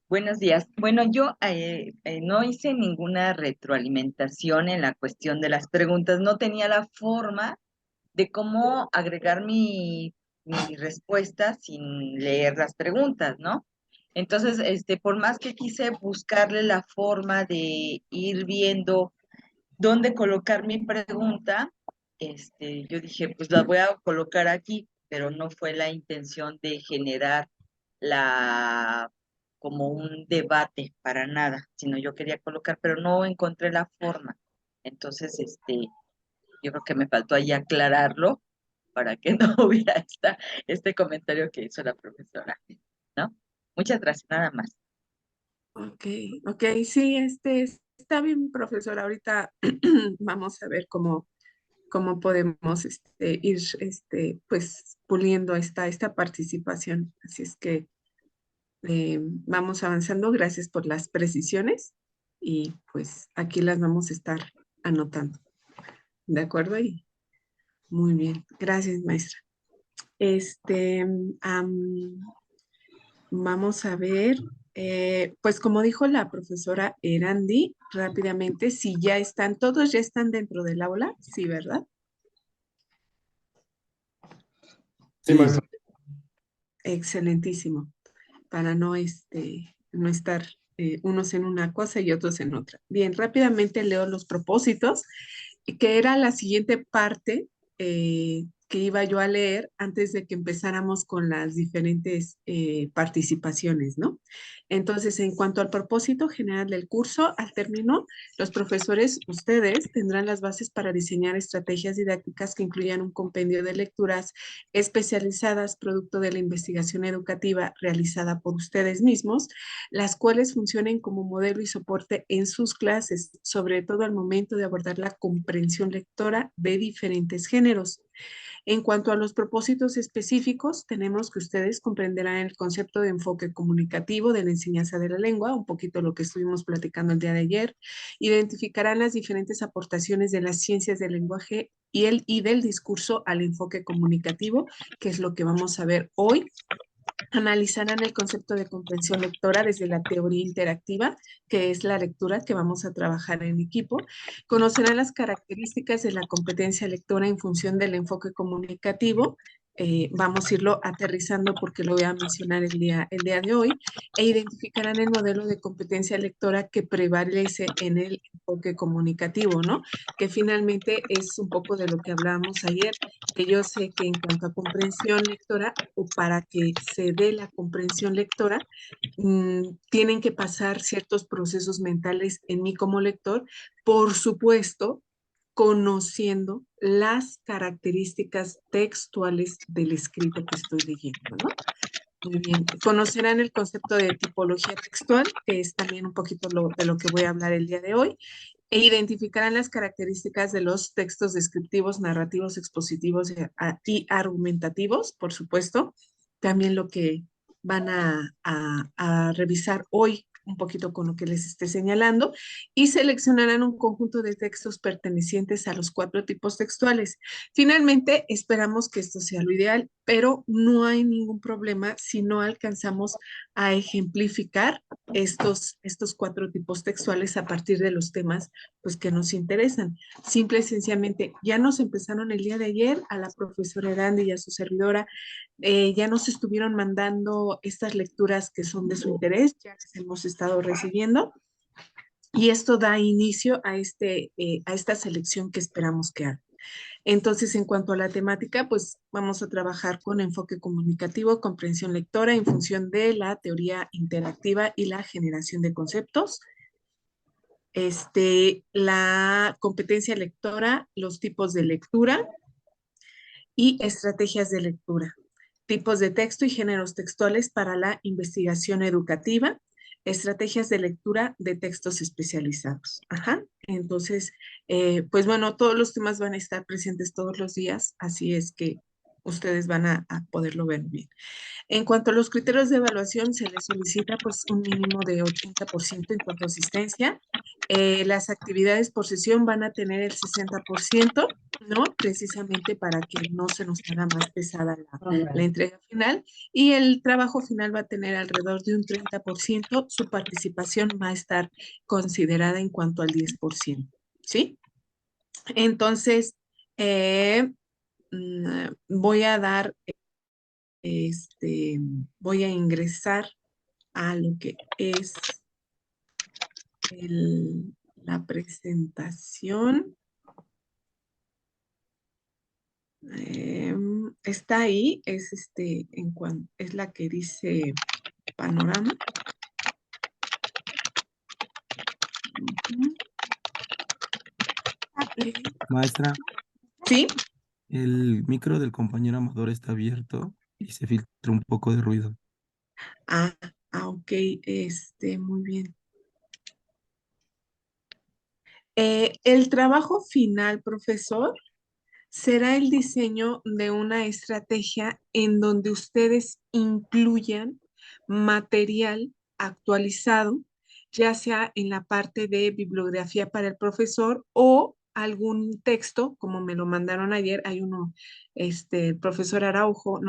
Buenos días. Bueno, yo no hice ninguna retroalimentación en la cuestión de las preguntas. No tenía la forma de cómo agregar mi respuesta sin leer las preguntas, ¿no? Entonces, por más que quise buscarle la forma de ir viendo dónde colocar mi pregunta, yo dije, pues la voy a colocar aquí, pero no fue la intención de generar la como un debate para nada, sino yo quería colocar, pero no encontré la forma. Entonces, yo creo que me faltó ahí aclararlo para que no hubiera este comentario que hizo la profesora, ¿no? Muchas gracias, nada más. Ok, ok, sí, está bien, profesor. Ahorita vamos a ver cómo podemos ir pues puliendo esta participación. Así es que vamos avanzando. Gracias por las precisiones y pues aquí las vamos a estar anotando. ¿De acuerdo? Y muy bien. Gracias, maestra. Este, am, Vamos a ver, pues como dijo la profesora Erandi, rápidamente, si ya están, todos ya están dentro del aula, sí, ¿verdad? Sí, maestro. Excelentísimo, para no estar unos en una cosa y otros en otra. Bien, rápidamente leo los propósitos, que era la siguiente parte que iba yo a leer antes de que empezáramos con las diferentes participaciones, ¿no? Entonces, en cuanto al propósito general del curso, al término, los profesores, ustedes, tendrán las bases para diseñar estrategias didácticas que incluyan un compendio de lecturas especializadas producto de la investigación educativa realizada por ustedes mismos, las cuales funcionen como modelo y soporte en sus clases, sobre todo al momento de abordar la comprensión lectora de diferentes géneros. En cuanto a los propósitos específicos, tenemos que ustedes comprenderán el concepto de enfoque comunicativo de la enseñanza de la lengua, un poquito lo que estuvimos platicando el día de ayer, identificarán las diferentes aportaciones de las ciencias del lenguaje y del discurso al enfoque comunicativo, que es lo que vamos a ver hoy. Analizarán el concepto de comprensión lectora desde la teoría interactiva, que es la lectura que vamos a trabajar en equipo. Conocerán las características de la competencia lectora en función del enfoque comunicativo. Vamos a irlo aterrizando porque lo voy a mencionar el día de hoy, e identificarán el modelo de competencia lectora que prevalece en el enfoque comunicativo, ¿no? Que finalmente es un poco de lo que hablábamos ayer, que yo sé que en cuanto a comprensión lectora, o para que se dé la comprensión lectora, tienen que pasar ciertos procesos mentales en mí como lector, por supuesto, conociendo las características textuales del escrito que estoy leyendo, ¿no? Muy bien. Conocerán el concepto de tipología textual, que es también un poquito de lo que voy a hablar el día de hoy, e identificarán las características de los textos descriptivos, narrativos, expositivos y argumentativos, por supuesto. También lo que van a revisar hoy un poquito con lo que les esté señalando, y seleccionarán un conjunto de textos pertenecientes a los 4 tipos textuales. Finalmente, esperamos que esto sea lo ideal, pero no hay ningún problema si no alcanzamos a ejemplificar estos 4 tipos textuales a partir de los temas pues, que nos interesan. Simple y sencillamente, ya nos empezaron el día de ayer a la profesora Erandi y a su servidora, ya nos estuvieron mandando estas lecturas que son de su interés, ya las hemos estado recibiendo. Y esto da inicio a esta selección que esperamos que haga. Entonces, en cuanto a la temática, pues vamos a trabajar con enfoque comunicativo, comprensión lectora en función de la teoría interactiva y la generación de conceptos. La competencia lectora, los tipos de lectura y estrategias de lectura, tipos de texto y géneros textuales para la investigación educativa, estrategias de lectura de textos especializados. Ajá. Entonces, pues bueno, todos los temas van a estar presentes todos los días, así es que ustedes van a poderlo ver bien. En cuanto a los criterios de evaluación, se les solicita pues un mínimo de 80% en cuanto a asistencia. Las actividades por sesión van a tener el 60%, ¿no? Precisamente para que no se nos haga más pesada la entrega final. Y el trabajo final va a tener alrededor de un 30%. Su participación va a estar considerada en cuanto al 10%, ¿sí? Entonces, voy a dar, voy a ingresar a lo que es la presentación. Está ahí, es es la que dice panorama. Maestra, Sí, el micro del compañero Amador está abierto y se filtra un poco de ruido. ah, ok, muy bien. El trabajo final, profesor, será el diseño de una estrategia en donde ustedes incluyan material actualizado, ya sea en la parte de bibliografía para el profesor o algún texto, como me lo mandaron ayer. Hay uno, el profesor Araujo,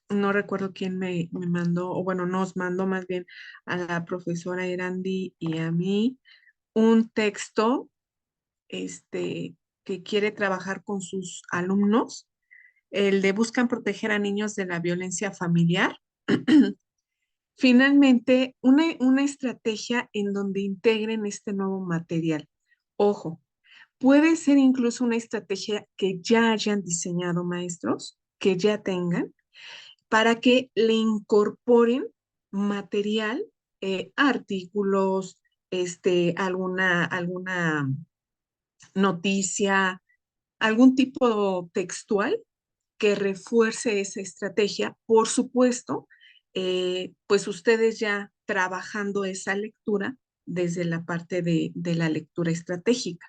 no recuerdo quién me mandó, o bueno, nos mandó más bien a la profesora Erandi y a mí un texto, que quiere trabajar con sus alumnos, el de buscan proteger a niños de la violencia familiar. Finalmente, una estrategia en donde integren este nuevo material. Ojo, puede ser incluso una estrategia que ya hayan diseñado maestros, que ya tengan, para que le incorporen material, artículos, alguna noticia, algún tipo textual que refuerce esa estrategia. Por supuesto, pues ustedes ya trabajando esa lectura desde la parte de la lectura estratégica.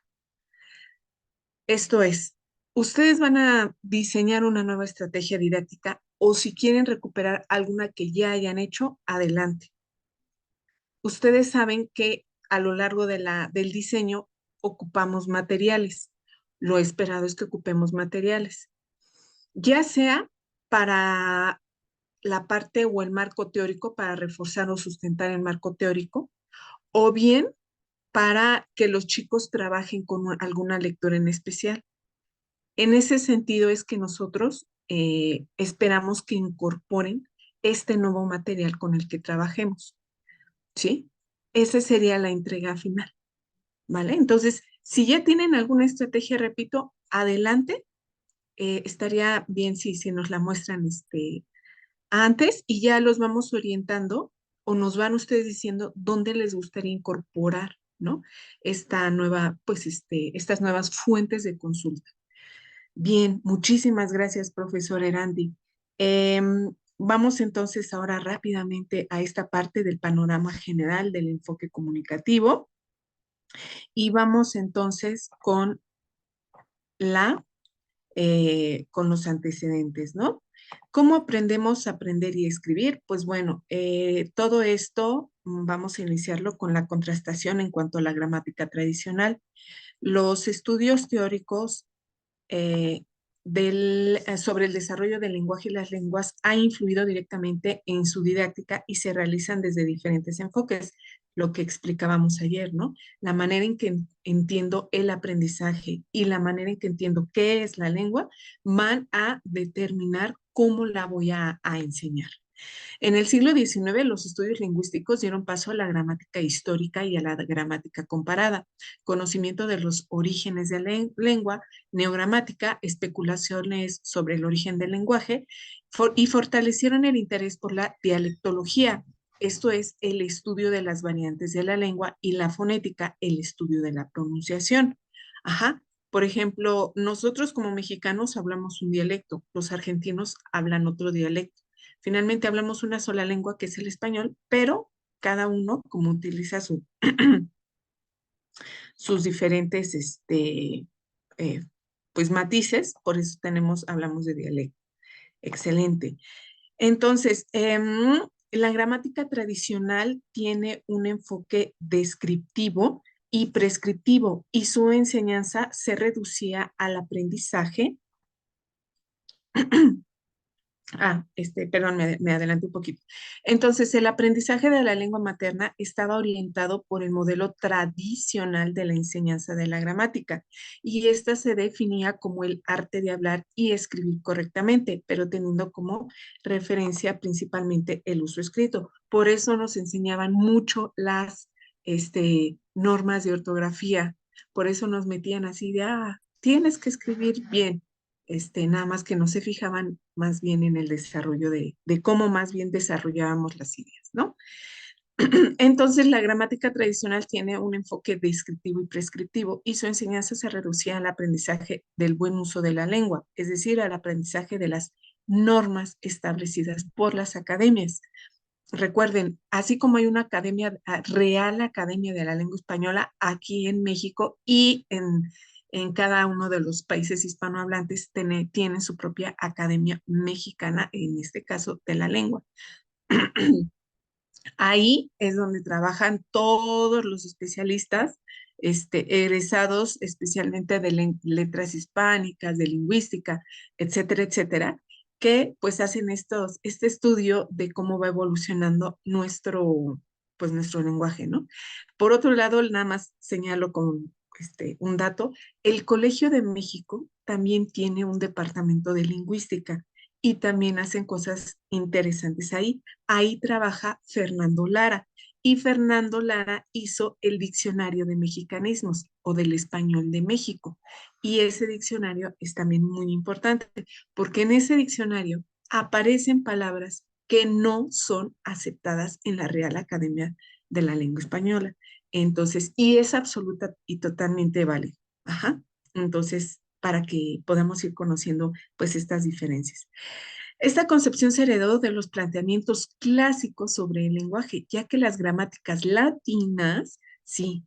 Esto es, ustedes van a diseñar una nueva estrategia didáctica o si quieren recuperar alguna que ya hayan hecho, adelante. Ustedes saben que a lo largo del diseño ocupamos materiales. Lo esperado es que ocupemos materiales, ya sea para la parte o el marco teórico, para reforzar o sustentar el marco teórico, o bien para que los chicos trabajen con alguna lectura en especial. En ese sentido es que nosotros esperamos que incorporen este nuevo material con el que trabajemos, ¿sí? Esa sería la entrega final, ¿vale? Entonces, si ya tienen alguna estrategia, repito, adelante. Estaría bien si nos la muestran antes y ya los vamos orientando o nos van ustedes diciendo dónde les gustaría incorporar, ¿no? Esta nueva, pues, estas nuevas fuentes de consulta. Bien, muchísimas gracias, profesor Erandi. Vamos entonces ahora rápidamente a esta parte del panorama general del enfoque comunicativo y vamos entonces con con los antecedentes, ¿no? ¿Cómo aprendemos a aprender y escribir? Pues bueno, todo esto vamos a iniciarlo con la contrastación en cuanto a la gramática tradicional. Los estudios teóricos eh, sobre el desarrollo del lenguaje y las lenguas ha influido directamente en su didáctica y se realizan desde diferentes enfoques, lo que explicábamos ayer, ¿no? La manera en que entiendo el aprendizaje y la manera en que entiendo qué es la lengua van a determinar cómo la voy a enseñar. En el siglo XIX, los estudios lingüísticos dieron paso a la gramática histórica y a la gramática comparada, conocimiento de los orígenes de la lengua, neogramática, especulaciones sobre el origen del lenguaje, y fortalecieron el interés por la dialectología. Esto es el estudio de las variantes de la lengua y la fonética, el estudio de la pronunciación. Ajá. Por ejemplo, nosotros como mexicanos hablamos un dialecto, los argentinos hablan otro dialecto. Finalmente hablamos una sola lengua que es el español, pero cada uno como utiliza sus diferentes eh, pues matices, por eso hablamos de dialecto. Excelente. Entonces, la gramática tradicional tiene un enfoque descriptivo y prescriptivo, y su enseñanza se reducía al aprendizaje. Perdón, me adelanté un poquito. Entonces, el aprendizaje de la lengua materna estaba orientado por el modelo tradicional de la enseñanza de la gramática, y esta se definía como el arte de hablar y escribir correctamente, pero teniendo como referencia principalmente el uso escrito. Por eso nos enseñaban mucho las normas de ortografía, por eso nos metían así de, tienes que escribir bien. Nada más que no se fijaban más bien en el desarrollo de cómo más bien desarrollábamos las ideas, ¿no? Entonces, la gramática tradicional tiene un enfoque descriptivo y prescriptivo, y su enseñanza se reducía al aprendizaje del buen uso de la lengua, es decir, al aprendizaje de las normas establecidas por las academias. Recuerden, así como hay una academia, Real Academia de la Lengua Española aquí en México y en cada uno de los países hispanohablantes tienen su propia academia mexicana, en este caso de la lengua. Ahí es donde trabajan todos los especialistas egresados especialmente de letras hispánicas, de lingüística, etcétera, etcétera, que pues hacen este estudio de cómo va evolucionando nuestro lenguaje, ¿no? Por otro lado, nada más señalo con un dato, el Colegio de México también tiene un departamento de lingüística y también hacen cosas interesantes ahí. Ahí trabaja Fernando Lara, y Fernando Lara hizo el diccionario de mexicanismos o del español de México. Y ese diccionario es también muy importante porque en ese diccionario aparecen palabras que no son aceptadas en la Real Academia de la Lengua Española. Entonces, y es absoluta y totalmente válido. Ajá. Entonces, para que podamos ir conociendo pues estas diferencias. Esta concepción se heredó de los planteamientos clásicos sobre el lenguaje, ya que las gramáticas latinas, sí,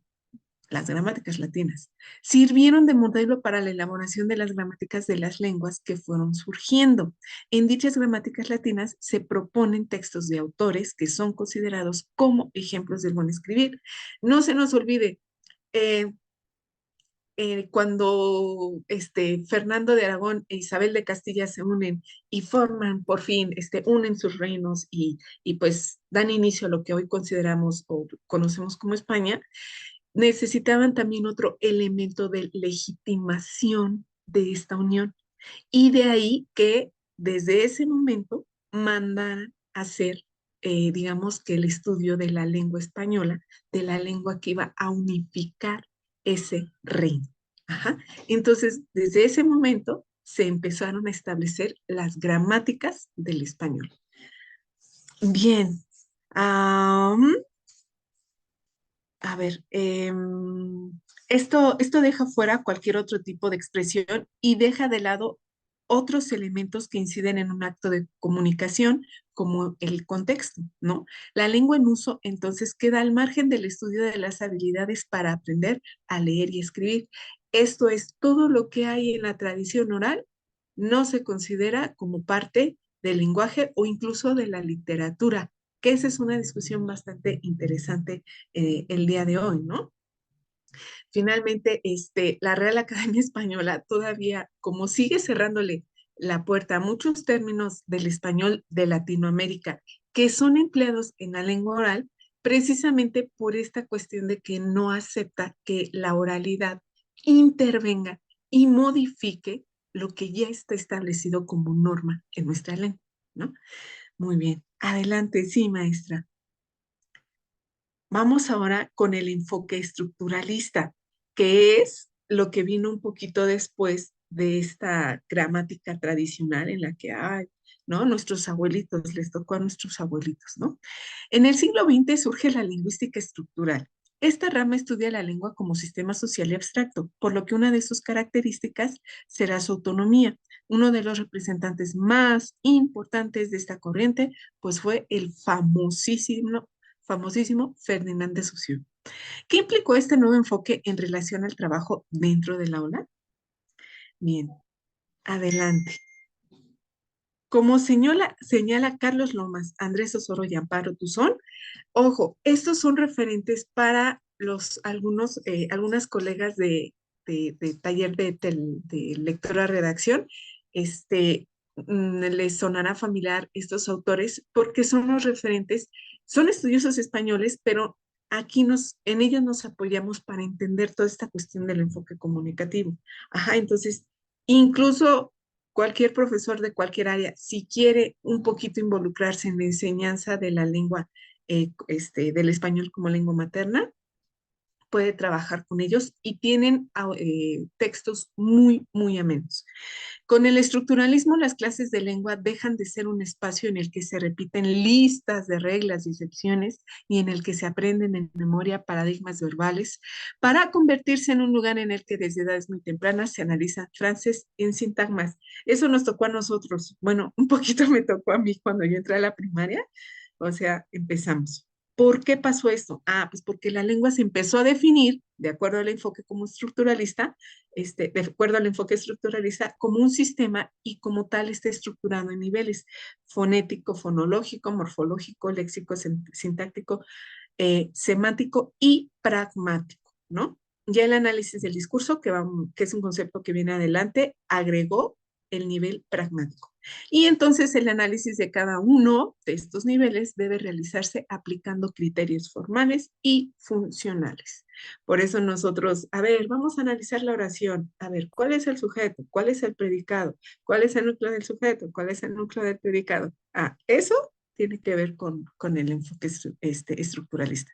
las gramáticas latinas, sirvieron de modelo para la elaboración de las gramáticas de las lenguas que fueron surgiendo. En dichas gramáticas latinas se proponen textos de autores que son considerados como ejemplos del buen escribir. No se nos olvide, eh, cuando Fernando de Aragón e Isabel de Castilla se unen y forman por fin, unen sus reinos y pues dan inicio a lo que hoy consideramos o conocemos como España, necesitaban también otro elemento de legitimación de esta unión. Y de ahí que desde ese momento mandaran a hacer, digamos que el estudio de la lengua española, de la lengua que iba a unificar ese reino. Ajá. Entonces, desde ese momento se empezaron a establecer las gramáticas del español. Bien. A ver, esto deja fuera cualquier otro tipo de expresión y deja de lado otros elementos que inciden en un acto de comunicación, como el contexto, ¿no? La lengua en uso, entonces, queda al margen del estudio de las habilidades para aprender a leer y escribir. Esto es, todo lo que hay en la tradición oral no se considera como parte del lenguaje o incluso de la literatura, que esa es una discusión bastante interesante el día de hoy, ¿no? Finalmente, la Real Academia Española todavía, como sigue cerrándole la puerta a muchos términos del español de Latinoamérica que son empleados en la lengua oral, precisamente por esta cuestión de que no acepta que la oralidad intervenga y modifique lo que ya está establecido como norma en nuestra lengua, ¿no? Muy bien, adelante, sí, maestra. Vamos ahora con el enfoque estructuralista, que es lo que vino un poquito después de esta gramática tradicional en la que hay, ¿no? Nuestros abuelitos, les tocó a nuestros abuelitos, ¿no? En el siglo XX surge la lingüística estructural. Esta rama estudia la lengua como sistema social y abstracto, por lo que una de sus características será su autonomía. Uno de los representantes más importantes de esta corriente, pues fue el famosísimo Ferdinand de Saussure. ¿Qué implicó este nuevo enfoque en relación al trabajo dentro del aula? Bien, adelante. Como señala Carlos Lomas, Andrés Osoro y Amparo Tuzón, ojo, estos son referentes para algunas colegas de taller de lectura-redacción, les sonará familiar estos autores porque son los referentes, son estudiosos españoles, pero en ellos nos apoyamos para entender toda esta cuestión del enfoque comunicativo. Ajá, entonces, incluso cualquier profesor de cualquier área, si quiere un poquito involucrarse en la enseñanza de la lengua, del español como lengua materna, puede trabajar con ellos y tienen textos muy, muy amenos. Con el estructuralismo, las clases de lengua dejan de ser un espacio en el que se repiten listas de reglas y excepciones y en el que se aprenden en memoria paradigmas verbales para convertirse en un lugar en el que desde edades muy tempranas se analizan frases en sintagmas. Eso nos tocó a nosotros. Bueno, un poquito me tocó a mí cuando yo entré a la primaria. O sea, empezamos. ¿Por qué pasó esto? Ah, pues porque la lengua se empezó a definir, de acuerdo al enfoque como estructuralista, de acuerdo al enfoque estructuralista, como un sistema y como tal está estructurado en niveles fonético, fonológico, morfológico, léxico, sintáctico, semántico y pragmático, ¿no? Ya el análisis del discurso, que es un concepto que viene adelante, agregó el nivel pragmático. Y entonces el análisis de cada uno de estos niveles debe realizarse aplicando criterios formales y funcionales. Por eso nosotros, a ver, vamos a analizar la oración. A ver, ¿cuál es el sujeto? ¿Cuál es el predicado? ¿Cuál es el núcleo del sujeto? ¿Cuál es el núcleo del predicado? Ah, eso tiene que ver con el enfoque estructuralista.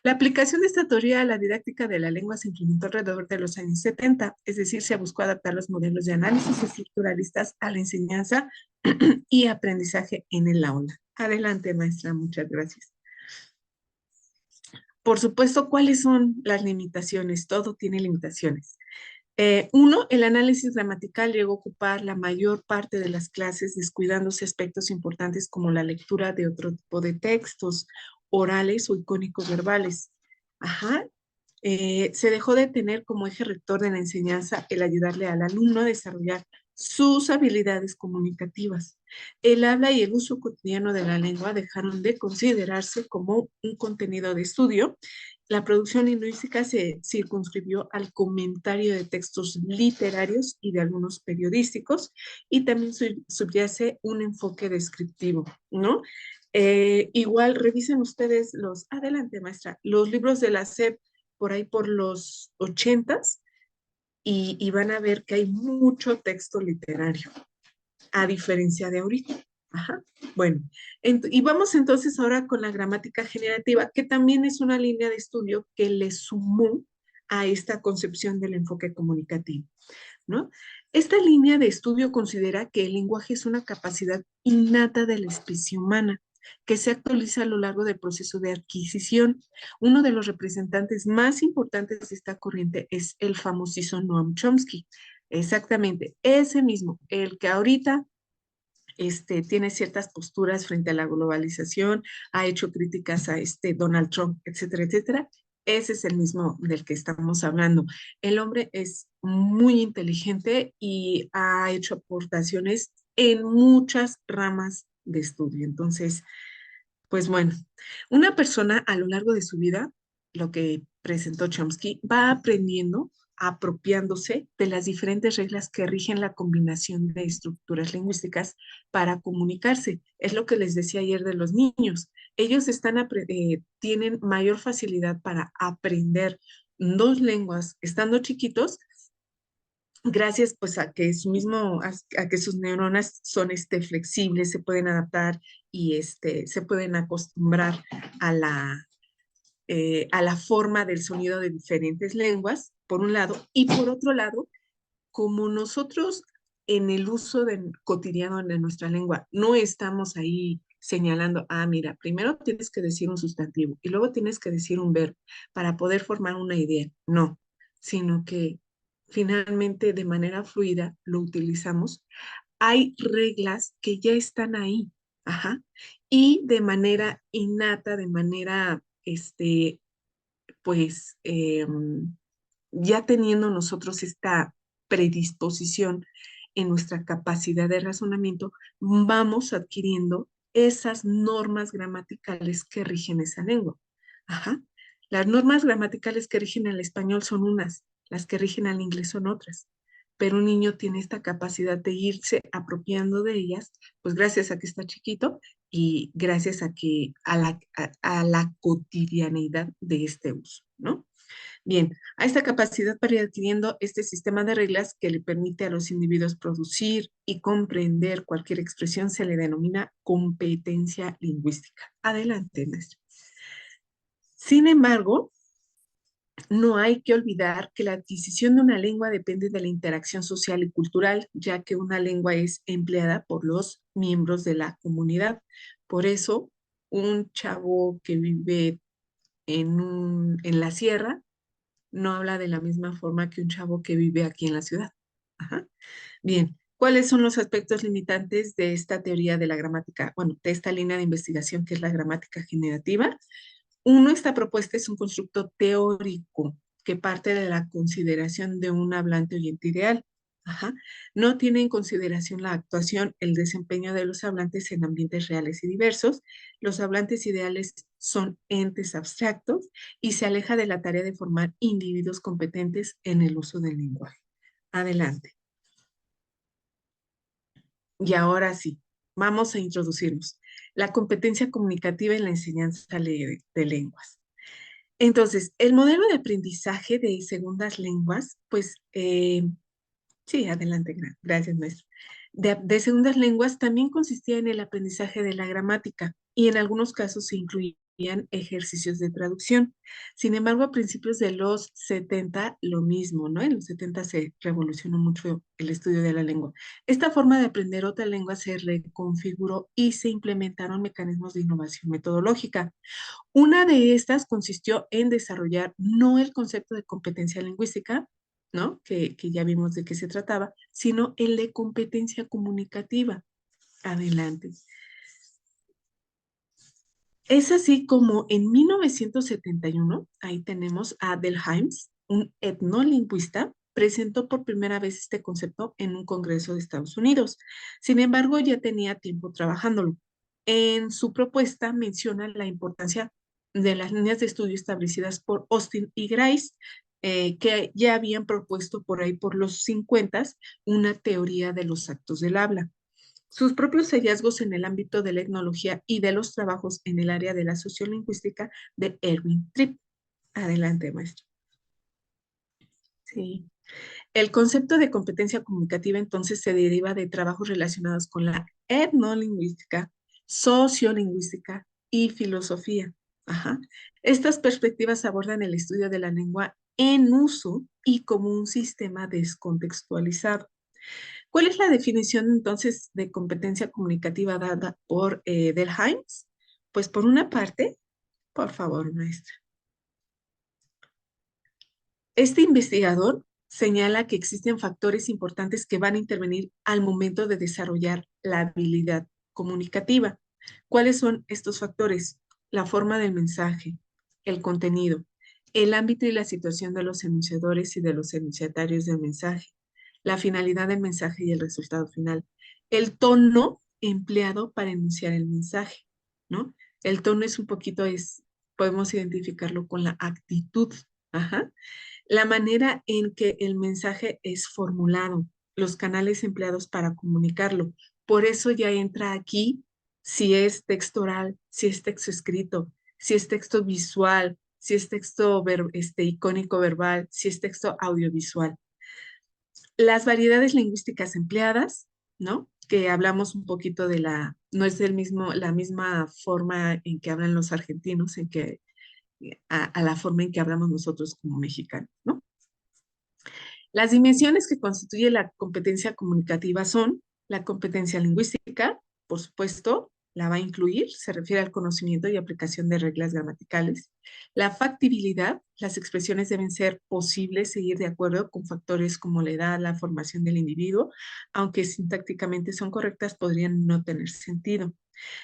La aplicación de esta teoría a la didáctica de la lengua se implementó alrededor de los años 70, es decir, se buscó adaptar los modelos de análisis estructuralistas a la enseñanza y aprendizaje en el aula. Adelante, maestra, muchas gracias. Por supuesto, ¿cuáles son las limitaciones? Todo tiene limitaciones. Uno, el análisis gramatical llegó a ocupar la mayor parte de las clases, descuidándose aspectos importantes como la lectura de otro tipo de textos orales o icónicos verbales. Ajá. Se dejó de tener como eje rector de la enseñanza el ayudarle al alumno a desarrollar sus habilidades comunicativas. El habla y el uso cotidiano de la lengua dejaron de considerarse como un contenido de estudio. La producción lingüística se circunscribió al comentario de textos literarios y de algunos periodísticos y también subyace un enfoque descriptivo, ¿no? Igual revisen ustedes adelante maestra, los libros de la SEP por ahí por los 80s y van a ver que hay mucho texto literario, a diferencia de ahorita. Ajá. Bueno, y vamos entonces ahora con la gramática generativa, que también es una línea de estudio que le sumó a esta concepción del enfoque comunicativo, ¿no? Esta línea de estudio considera que el lenguaje es una capacidad innata de la especie humana, que se actualiza a lo largo del proceso de adquisición. Uno de los representantes más importantes de esta corriente es el famosísimo Noam Chomsky. Exactamente, ese mismo, el que ahorita tiene ciertas posturas frente a la globalización, ha hecho críticas a Donald Trump, etcétera, etcétera. Ese es el mismo del que estamos hablando. El hombre es muy inteligente y ha hecho aportaciones en muchas ramas de estudio. Entonces, pues bueno, una persona a lo largo de su vida, lo que presentó Chomsky, va aprendiendo, apropiándose de las diferentes reglas que rigen la combinación de estructuras lingüísticas para comunicarse. Es lo que les decía ayer de los niños. Ellos tienen mayor facilidad para aprender dos lenguas estando chiquitos gracias pues a que a que sus neuronas son flexibles, se pueden adaptar y se pueden acostumbrar a a la forma del sonido de diferentes lenguas, por un lado, y por otro lado, como nosotros en el uso cotidiano de nuestra lengua no estamos ahí señalando, ah, mira, primero tienes que decir un sustantivo y luego tienes que decir un verbo para poder formar una idea. No, sino que finalmente de manera fluida lo utilizamos. Hay reglas que ya están ahí, ajá, y de manera innata, de manera, pues, ya teniendo nosotros esta predisposición en nuestra capacidad de razonamiento, vamos adquiriendo esas normas gramaticales que rigen esa lengua. Ajá. Las normas gramaticales que rigen al español son unas, las que rigen al inglés son otras. Pero un niño tiene esta capacidad de irse apropiando de ellas, pues gracias a que está chiquito y gracias a que a la cotidianeidad de este uso, ¿no? Bien, a esta capacidad para ir adquiriendo este sistema de reglas que le permite a los individuos producir y comprender cualquier expresión se le denomina competencia lingüística. Adelante, maestro. Sin embargo, no hay que olvidar que la adquisición de una lengua depende de la interacción social y cultural, ya que una lengua es empleada por los miembros de la comunidad. Por eso, un chavo que vive en la sierra no habla de la misma forma que un chavo que vive aquí en la ciudad. Ajá. Bien, ¿cuáles son los aspectos limitantes de esta teoría de la gramática? Bueno, de esta línea de investigación que es la gramática generativa. Uno, esta propuesta es un constructo teórico que parte de la consideración de un hablante oyente ideal. Ajá. No tiene en consideración la actuación, el desempeño de los hablantes en ambientes reales y diversos. Los hablantes ideales son entes abstractos y se aleja de la tarea de formar individuos competentes en el uso del lenguaje. Adelante. Y ahora sí, vamos a introducirnos. La competencia comunicativa en la enseñanza de lenguas. Entonces, el modelo de aprendizaje de segundas lenguas, pues, sí, adelante, gracias, maestro. De segundas lenguas también consistía en el aprendizaje de la gramática y en algunos casos se incluían ejercicios de traducción. Sin embargo, a principios de los 70, lo mismo, ¿no? En los 70 se revolucionó mucho el estudio de la lengua. Esta forma de aprender otra lengua se reconfiguró y se implementaron mecanismos de innovación metodológica. Una de estas consistió en desarrollar no el concepto de competencia lingüística, ¿no? Que ya vimos de qué se trataba, sino el de competencia comunicativa. Adelante. Es así como en 1971, ahí tenemos a Delhaims, un etnolingüista, presentó por primera vez este concepto en un congreso de Estados Unidos. Sin embargo, ya tenía tiempo trabajándolo. En su propuesta menciona la importancia de las líneas de estudio establecidas por Austin y Grice, que ya habían propuesto por ahí por los 50 una teoría de los actos del habla. Sus propios hallazgos en el ámbito de la etnología y de los trabajos en el área de la sociolingüística de Erwin Tripp. Adelante, maestro. Sí. El concepto de competencia comunicativa entonces se deriva de trabajos relacionados con la etnolingüística, sociolingüística y filosofía. Ajá. Estas perspectivas abordan el estudio de la lengua en uso y como un sistema descontextualizado. ¿Cuál es la definición entonces de competencia comunicativa dada por Delhaims? Pues por una parte, por favor, maestra. Este investigador señala que existen factores importantes que van a intervenir al momento de desarrollar la habilidad comunicativa. ¿Cuáles son estos factores? La forma del mensaje, el contenido, el ámbito y la situación de los enunciadores y de los enunciatarios del mensaje, la finalidad del mensaje y el resultado final, el tono empleado para enunciar el mensaje, ¿no? El tono es un poquito, podemos identificarlo con la actitud, ajá. La manera en que el mensaje es formulado, los canales empleados para comunicarlo. Por eso ya entra aquí si es texto oral, si es texto escrito, si es texto visual, si es texto icónico verbal, si es texto audiovisual. Las variedades lingüísticas empleadas, ¿no? Que hablamos un poquito de no es la misma forma en que hablan los argentinos, a la forma en que hablamos nosotros como mexicanos, ¿no? Las dimensiones que constituye la competencia comunicativa son la competencia lingüística, por supuesto, la va a incluir, se refiere al conocimiento y aplicación de reglas gramaticales. La factibilidad, las expresiones deben ser posibles seguir de acuerdo con factores como la edad, la formación del individuo, aunque sintácticamente son correctas, podrían no tener sentido.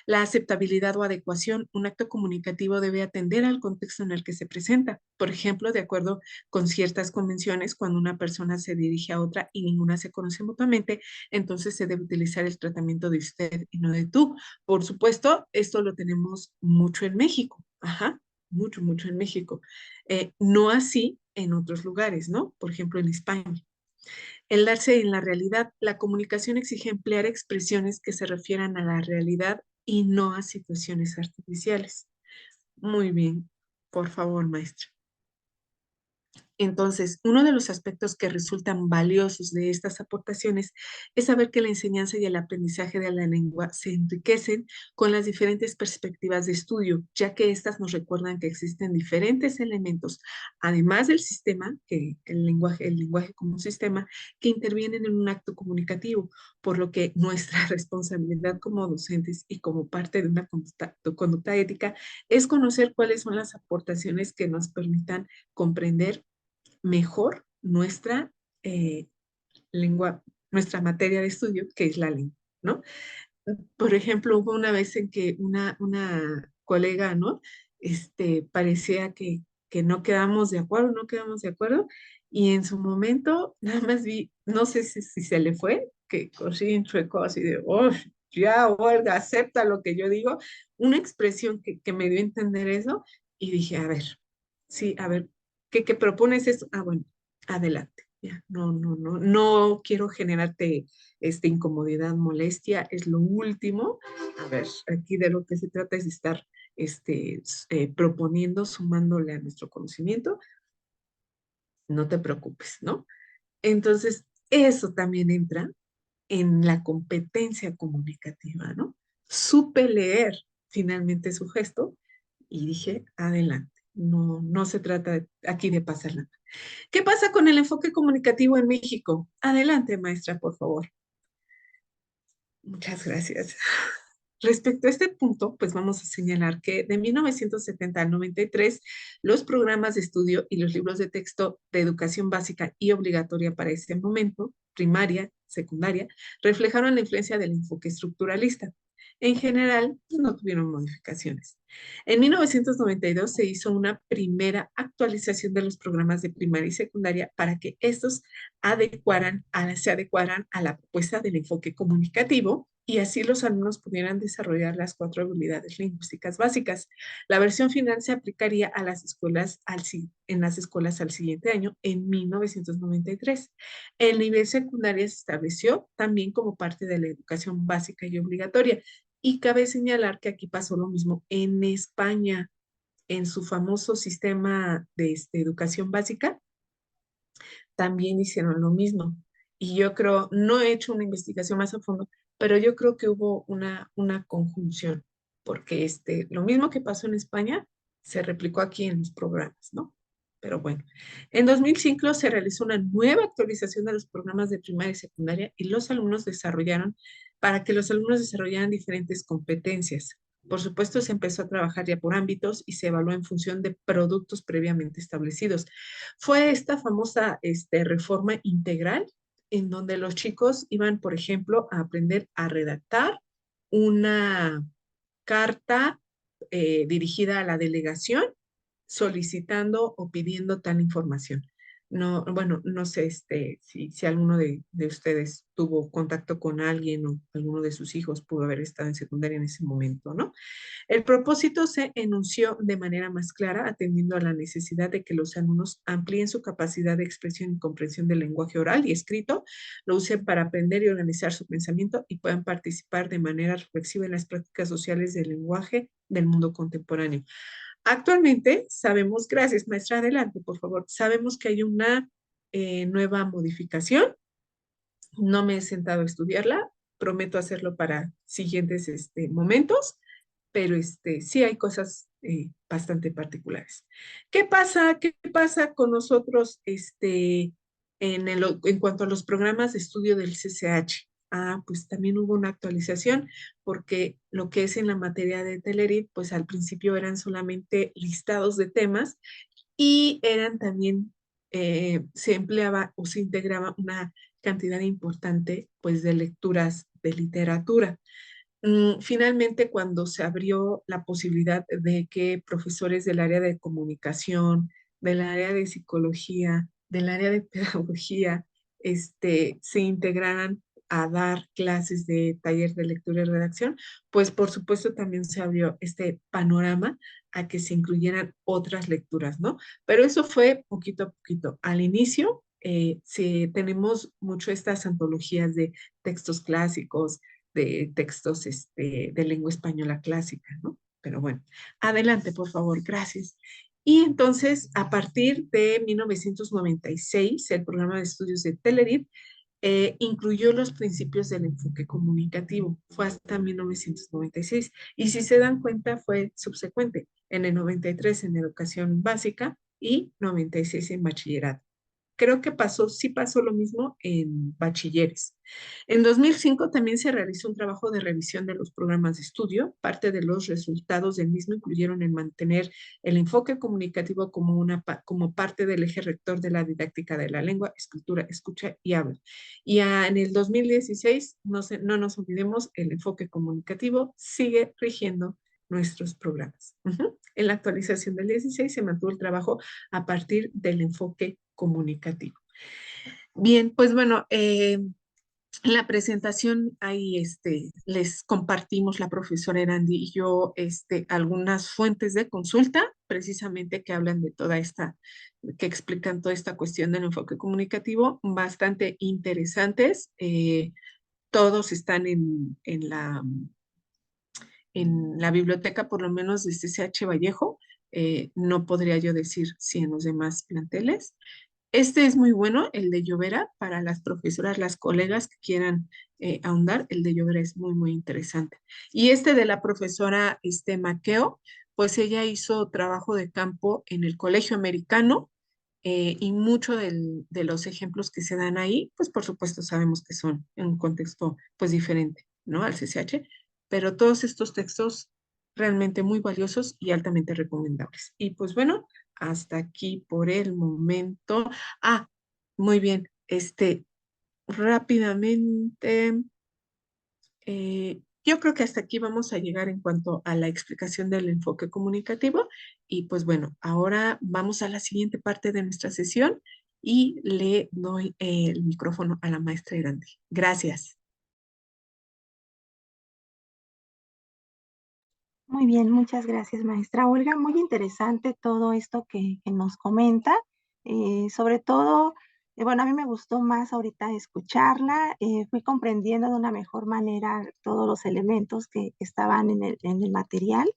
La aceptabilidad o adecuación, un acto comunicativo debe atender al contexto en el que se presenta. Por ejemplo, de acuerdo con ciertas convenciones, cuando una persona se dirige a otra y ninguna se conoce mutuamente, entonces se debe utilizar el tratamiento de usted y no de tú. Por supuesto, esto lo tenemos mucho en México. Ajá. mucho, mucho en México. No así en otros lugares, ¿no? Por ejemplo, en España. El darse en la realidad, la comunicación exige emplear expresiones que se refieran a la realidad y no a situaciones artificiales. Muy bien, por favor, maestra. Entonces, uno de los aspectos que resultan valiosos de estas aportaciones es saber que la enseñanza y el aprendizaje de la lengua se enriquecen con las diferentes perspectivas de estudio, ya que éstas nos recuerdan que existen diferentes elementos, además del sistema, que el lenguaje como un sistema, que intervienen en un acto comunicativo, por lo que nuestra responsabilidad como docentes y como parte de una conducta ética es conocer cuáles son las aportaciones que nos permitan comprender mejor nuestra lengua, nuestra materia de estudio, que es la lengua, ¿no? Por ejemplo, hubo una vez en que una colega, ¿no? Parecía que no quedamos de acuerdo, no quedamos de acuerdo, y en su momento nada más vi, no sé si se le fue, que cosí en chueco así de, oh, ya, Olga, acepta lo que yo digo, una expresión que me dio a entender eso, y dije, a ver, sí, a ver, ¿qué propones esto? Ah, bueno, adelante, ya, no quiero generarte incomodidad, molestia, es lo último. A ver, aquí de lo que se trata es de estar proponiendo, sumándole a nuestro conocimiento, no te preocupes, ¿no? Entonces, eso también entra en la competencia comunicativa, ¿no? Supe leer finalmente su gesto y dije, adelante, no se trata aquí de pasarla. ¿Qué pasa con el enfoque comunicativo en México? Adelante, maestra, por favor. Muchas gracias. Respecto a este punto, pues vamos a señalar que de 1970 al 93, los programas de estudio y los libros de texto de educación básica y obligatoria para ese momento, primaria, secundaria, reflejaron la influencia del enfoque estructuralista. En general, pues, no tuvieron modificaciones. En 1992 se hizo una primera actualización de los programas de primaria y secundaria para que estos se adecuaran a la propuesta del enfoque comunicativo y así los alumnos pudieran desarrollar las 4 habilidades lingüísticas básicas. La versión final se aplicaría a las escuelas en las escuelas al siguiente año, en 1993. El nivel secundario se estableció también como parte de la educación básica y obligatoria. Y cabe señalar que aquí pasó lo mismo en España, en su famoso sistema de educación básica, también hicieron lo mismo. Y yo creo, no he hecho una investigación más a fondo, pero yo creo que hubo una conjunción, porque lo mismo que pasó en España se replicó aquí en los programas, ¿no? Pero bueno, en 2005 se realizó una nueva actualización de los programas de primaria y secundaria y para que los alumnos desarrollaran diferentes competencias. Por supuesto, se empezó a trabajar ya por ámbitos y se evaluó en función de productos previamente establecidos. Fue esta famosa reforma integral en donde los chicos iban, por ejemplo, a aprender a redactar una carta dirigida a la delegación solicitando o pidiendo tal información. No, bueno, no sé si alguno de ustedes tuvo contacto con alguien o alguno de sus hijos pudo haber estado en secundaria en ese momento, ¿no? El propósito se enunció de manera más clara, atendiendo a la necesidad de que los alumnos amplíen su capacidad de expresión y comprensión del lenguaje oral y escrito, lo usen para aprender y organizar su pensamiento y puedan participar de manera reflexiva en las prácticas sociales del lenguaje del mundo contemporáneo. Actualmente sabemos, gracias maestra, adelante por favor, sabemos que hay una nueva modificación, no me he sentado a estudiarla, prometo hacerlo para siguientes momentos, pero sí hay cosas bastante particulares. ¿Qué pasa con nosotros en cuanto a los programas de estudio del CCH? Ah, pues también hubo una actualización porque lo que es en la materia de Telerit, pues al principio eran solamente listados de temas y eran también, se empleaba o se integraba una cantidad importante pues de lecturas de literatura. Finalmente, cuando se abrió la posibilidad de que profesores del área de comunicación, del área de psicología, del área de pedagogía, se integraran a dar clases de taller de lectura y redacción, pues por supuesto también se abrió este panorama a que se incluyeran otras lecturas, ¿no? Pero eso fue poquito a poquito. Al inicio, sí, tenemos mucho estas antologías de textos clásicos, de textos de lengua española clásica, ¿no? Pero bueno, adelante, por favor, gracias. Y entonces, a partir de 1996, el programa de estudios de Telerit incluyó los principios del enfoque comunicativo. Fue hasta 1996. Y si se dan cuenta, fue subsecuente, en el 93 en educación básica y 96 en bachillerato. Creo que pasó, sí pasó lo mismo en bachilleres. En 2005 también se realizó un trabajo de revisión de los programas de estudio. Parte de los resultados del mismo incluyeron en mantener el enfoque comunicativo como parte del eje rector de la didáctica de la lengua, escritura, escucha y habla. Y en el 2016, no nos olvidemos, el enfoque comunicativo sigue rigiendo nuestros programas. En la actualización del 16 se mantuvo el trabajo a partir del enfoque comunicativo. Bien, pues bueno, en la presentación ahí les compartimos la profesora Erandi y yo algunas fuentes de consulta precisamente que hablan de toda esta, que explican toda esta cuestión del enfoque comunicativo, bastante interesantes. Todos están en la biblioteca, por lo menos de CCH Vallejo. No podría yo decir si en los demás planteles. Este es muy bueno, el de Llovera, para las profesoras, las colegas que quieran ahondar, el de Llovera es muy, muy interesante. Y este de la profesora Maqueo, pues ella hizo trabajo de campo en el Colegio Americano y mucho de los ejemplos que se dan ahí, pues por supuesto sabemos que son en un contexto pues diferente, ¿no? Al CCH, pero todos estos textos realmente muy valiosos y altamente recomendables. Y pues bueno, hasta aquí por el momento. Ah, muy bien. Rápidamente, yo creo que hasta aquí vamos a llegar en cuanto a la explicación del enfoque comunicativo. Y pues bueno, ahora vamos a la siguiente parte de nuestra sesión y le doy el micrófono a la maestra Irandi. Gracias. Muy bien, muchas gracias, maestra Olga. Muy interesante todo esto que nos comenta. Sobre todo, bueno, a mí me gustó más ahorita escucharla. Fui comprendiendo de una mejor manera todos los elementos que estaban en el material.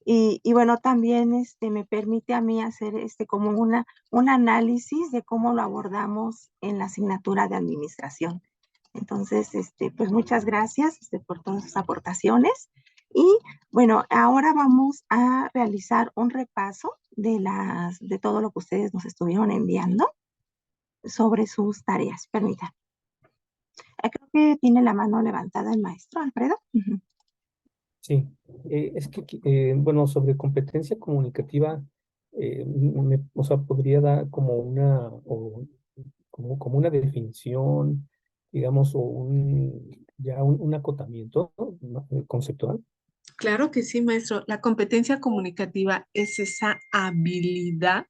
Y bueno, también me permite a mí hacer como un análisis de cómo lo abordamos en la asignatura de administración. Entonces, pues muchas gracias por todas sus aportaciones. Y bueno, ahora vamos a realizar un repaso de todo lo que ustedes nos estuvieron enviando sobre sus tareas. Permítanme. Creo que tiene la mano levantada el maestro Alfredo. Ujú. Sí, es que, bueno, sobre competencia comunicativa, o sea, podría dar como como una definición, digamos, o un acotamiento, ¿no? Conceptual. Claro que sí, maestro. La competencia comunicativa es esa habilidad,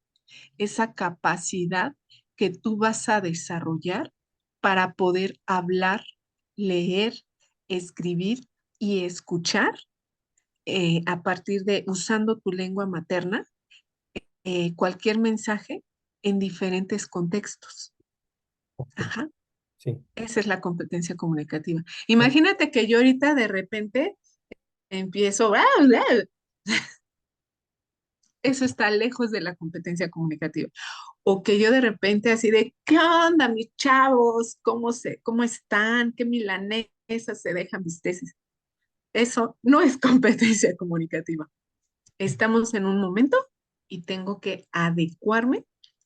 esa capacidad que tú vas a desarrollar para poder hablar, leer, escribir y escuchar a partir de usando tu lengua materna cualquier mensaje en diferentes contextos. Ok, Ajá. sí. Esa es la competencia comunicativa. Oh, Imagínate que yo ahorita de repente empiezo, eso está lejos de la competencia comunicativa. O que yo de repente así de, ¿qué onda, mis chavos? ¿Cómo están? ¿Qué milanesas se dejan bisteces? Eso no es competencia comunicativa. Estamos en un momento y tengo que adecuarme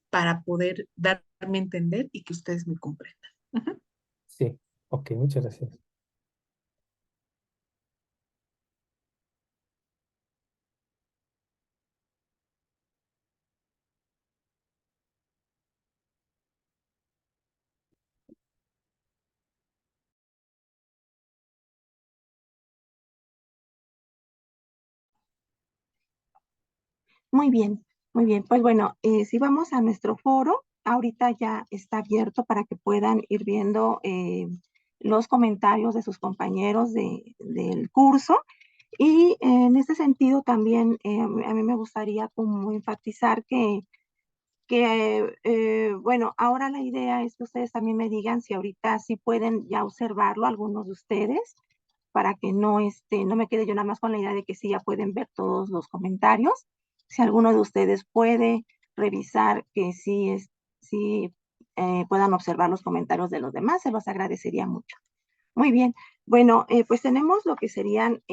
para poder darme a entender y que ustedes me comprendan. Ujú. sí, ok, muchas gracias. Muy bien, muy bien. Pues bueno, si vamos a nuestro foro, ahorita ya está abierto para que puedan ir viendo los comentarios de sus compañeros del curso. Y en este sentido también a mí me gustaría como enfatizar bueno, ahora la idea es que ustedes también me digan si ahorita sí pueden ya observarlo, algunos de ustedes, para que no me quede yo nada más con la idea de que sí ya pueden ver todos los comentarios. Si alguno de ustedes puede revisar que sí puedan observar los comentarios de los demás, se los agradecería mucho. Muy bien. Bueno, pues tenemos lo que serían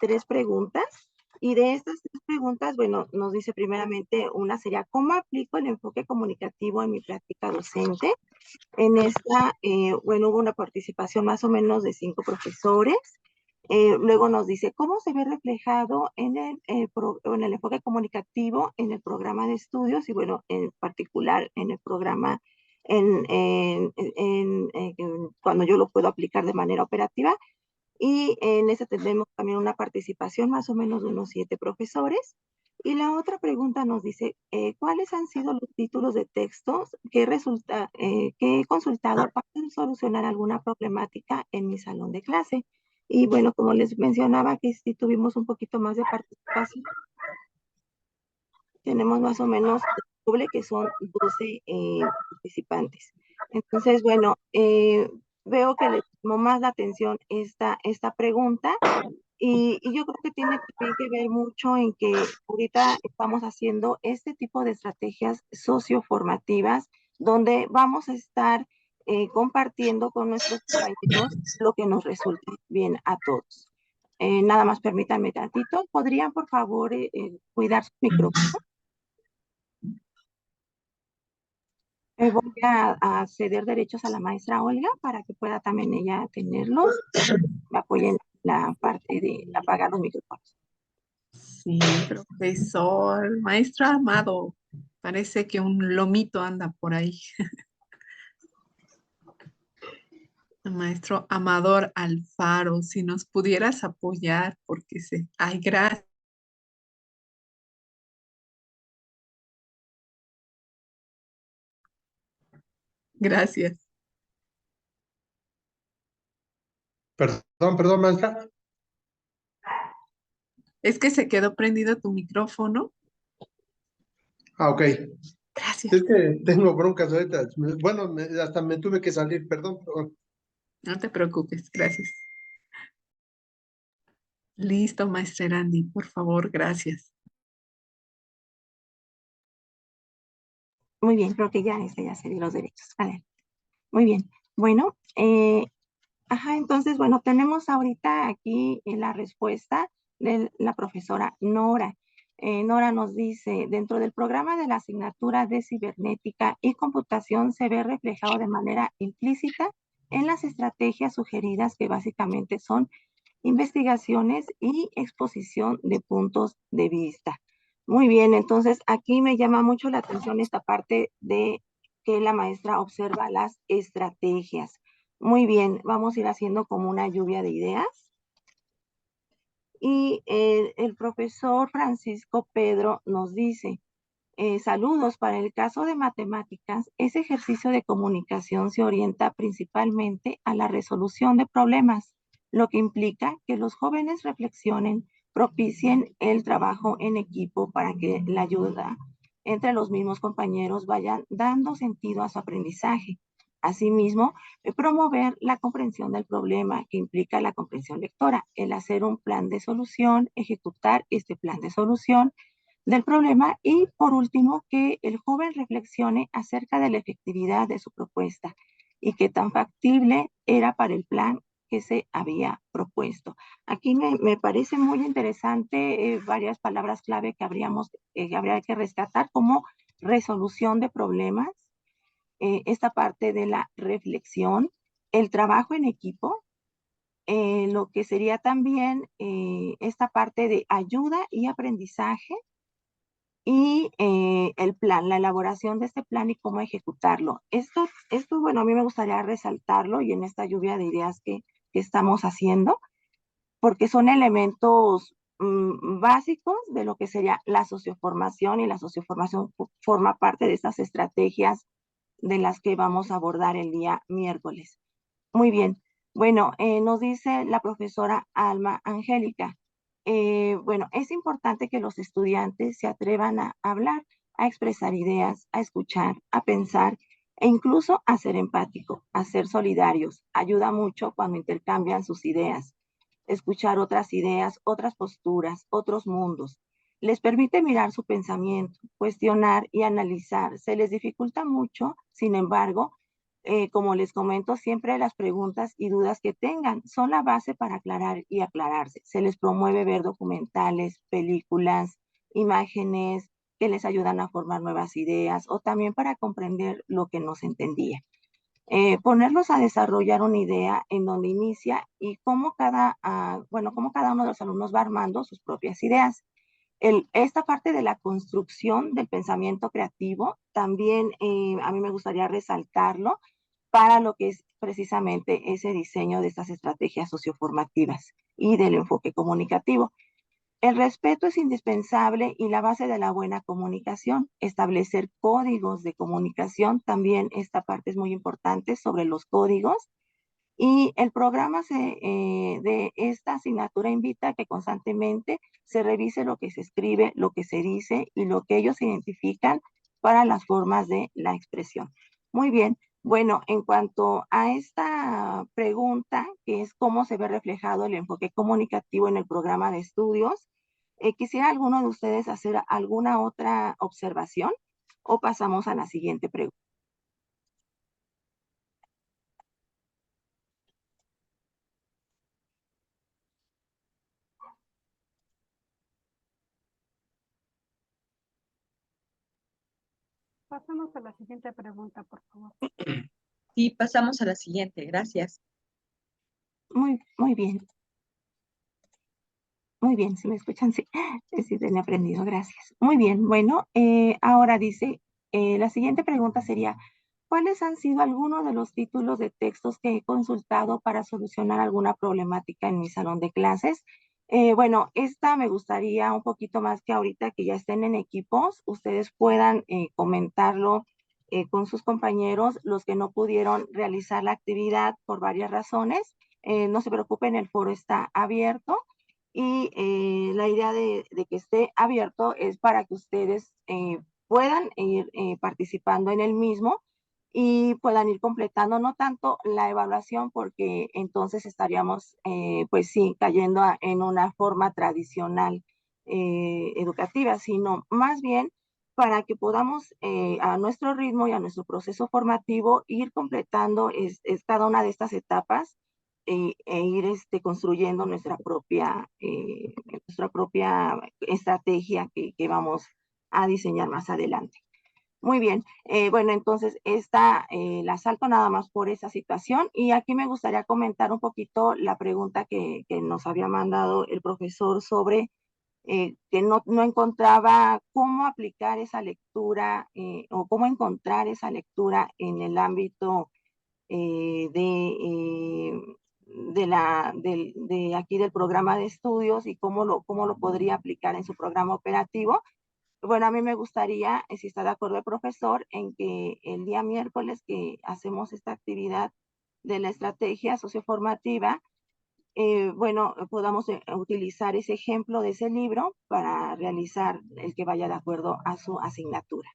3 preguntas. Y de estas 3 preguntas, bueno, nos dice primeramente, una sería, ¿cómo aplico el enfoque comunicativo en mi práctica docente? En esta, bueno, hubo una participación más o menos de 5 profesores. Luego nos dice, ¿cómo se ve reflejado en el enfoque comunicativo en el programa de estudios? Y bueno, en particular en el programa cuando yo lo puedo aplicar de manera operativa. Y en ese tenemos también una participación más o menos de unos 7 profesores. Y la otra pregunta nos dice, ¿cuáles han sido los títulos de textos que he consultado para solucionar alguna problemática en mi salón de clase? Y bueno, como les mencionaba, que sí tuvimos un poquito más de participación. Tenemos más o menos el doble, que son 12 participantes. Entonces, bueno, veo que le tomó más la atención esta pregunta. Y yo creo que tiene también que ver mucho en que ahorita estamos haciendo este tipo de estrategias socioformativas donde vamos a estar compartiendo con nuestros compañeros lo que nos resulte bien a todos. Nada más permítanme tantito. ¿Podrían, por favor, cuidar su micrófono? Voy a ceder derechos a la maestra Olga para que pueda también ella tenerlos. Me apoyen la parte de apagar los micrófonos. Sí, profesor, maestro Amado, parece que un lomito anda por ahí. Maestro Amador Alfaro, si nos pudieras apoyar, porque sé, ay, gracias. Gracias. Perdón, maestra. Es que se quedó prendido tu micrófono. Ok. Gracias. Es que tengo broncas ahorita. Bueno, hasta me tuve que salir, perdón. No te preocupes, gracias. Listo, maestra Erandi, por favor, gracias. Muy bien, creo que ya se dio los derechos. Vale. Muy bien. Bueno, entonces, bueno, tenemos ahorita aquí la respuesta de la profesora Nora. Nora nos dice, dentro del programa de la asignatura de cibernética y computación se ve reflejado de manera implícita en las estrategias sugeridas, que básicamente son investigaciones y exposición de puntos de vista. Muy bien, entonces aquí me llama mucho la atención esta parte de que la maestra observa las estrategias. Muy bien, vamos a ir haciendo como una lluvia de ideas. Y el profesor Francisco Pedro nos dice, saludos, para el caso de matemáticas, ese ejercicio de comunicación se orienta principalmente a la resolución de problemas, lo que implica que los jóvenes reflexionen, propicien el trabajo en equipo para que la ayuda entre los mismos compañeros vayan dando sentido a su aprendizaje. Asimismo, promover la comprensión del problema, que implica la comprensión lectora, el hacer un plan de solución, ejecutar este plan de solución del problema, y por último, que el joven reflexione acerca de la efectividad de su propuesta y qué tan factible era para el plan que se había propuesto. Aquí me parece muy interesante varias palabras clave que habría que rescatar, como resolución de problemas, esta parte de la reflexión, el trabajo en equipo, lo que sería también esta parte de ayuda y aprendizaje, y el plan, la elaboración de este plan y cómo ejecutarlo. Esto, bueno, a mí me gustaría resaltarlo y en esta lluvia de ideas que estamos haciendo, porque son elementos básicos de lo que sería la socioformación, y la socioformación forma parte de estas estrategias de las que vamos a abordar el día miércoles. Muy bien. Bueno, nos dice la profesora Alma Angélica. Bueno, es importante que los estudiantes se atrevan a hablar, a expresar ideas, a escuchar, a pensar e incluso a ser empático, a ser solidarios. Ayuda mucho cuando intercambian sus ideas, escuchar otras ideas, otras posturas, otros mundos. Les permite mirar su pensamiento, cuestionar y analizar. Se les dificulta mucho, sin embargo, como les comento, siempre las preguntas y dudas que tengan son la base para aclarar y aclararse. Se les promueve ver documentales, películas, imágenes que les ayudan a formar nuevas ideas o también para comprender lo que no se entendía. Ponerlos a desarrollar una idea en donde inicia y cómo cómo cada uno de los alumnos va armando sus propias ideas. Esta parte de la construcción del pensamiento creativo también a mí me gustaría resaltarlo para lo que es precisamente ese diseño de estas estrategias socioformativas y del enfoque comunicativo. El respeto es indispensable y la base de la buena comunicación. Establecer códigos de comunicación, también esta parte es muy importante sobre los códigos. Y el programa de esta asignatura invita a que constantemente se revise lo que se escribe, lo que se dice y lo que ellos identifican para las formas de la expresión. Muy bien. Bueno, en cuanto a esta pregunta, que es cómo se ve reflejado el enfoque comunicativo en el programa de estudios, quisiera alguno de ustedes hacer alguna otra observación o pasamos a la siguiente pregunta. Pasamos a la siguiente pregunta, por favor. Sí, pasamos a la siguiente, gracias. Muy bien. Muy bien, si me escuchan, sí, sí, tenía aprendido, gracias. Muy bien, bueno, ahora dice, la siguiente pregunta sería, ¿cuáles han sido algunos de los títulos de textos que he consultado para solucionar alguna problemática en mi salón de clases? Bueno, esta me gustaría un poquito más que ahorita que ya estén en equipos, ustedes puedan comentarlo con sus compañeros, los que no pudieron realizar la actividad por varias razones. No se preocupen, el foro está abierto y la idea de que esté abierto es para que ustedes puedan ir participando en el mismo y puedan ir completando no tanto la evaluación porque entonces estaríamos pues sí cayendo en una forma tradicional educativa, sino más bien para que podamos a nuestro ritmo y a nuestro proceso formativo ir completando cada una de estas etapas ir construyendo nuestra propia estrategia que vamos a diseñar más adelante. Muy bien, bueno, entonces esta la salto nada más por esa situación y aquí me gustaría comentar un poquito la pregunta que nos había mandado el profesor sobre que no encontraba cómo aplicar esa lectura o cómo encontrar esa lectura en el ámbito de aquí del programa de estudios y cómo lo podría aplicar en su programa operativo. Bueno, a mí me gustaría, si está de acuerdo el profesor, en que el día miércoles que hacemos esta actividad de la estrategia socioformativa, bueno, podamos utilizar ese ejemplo de ese libro para realizar el que vaya de acuerdo a su asignatura.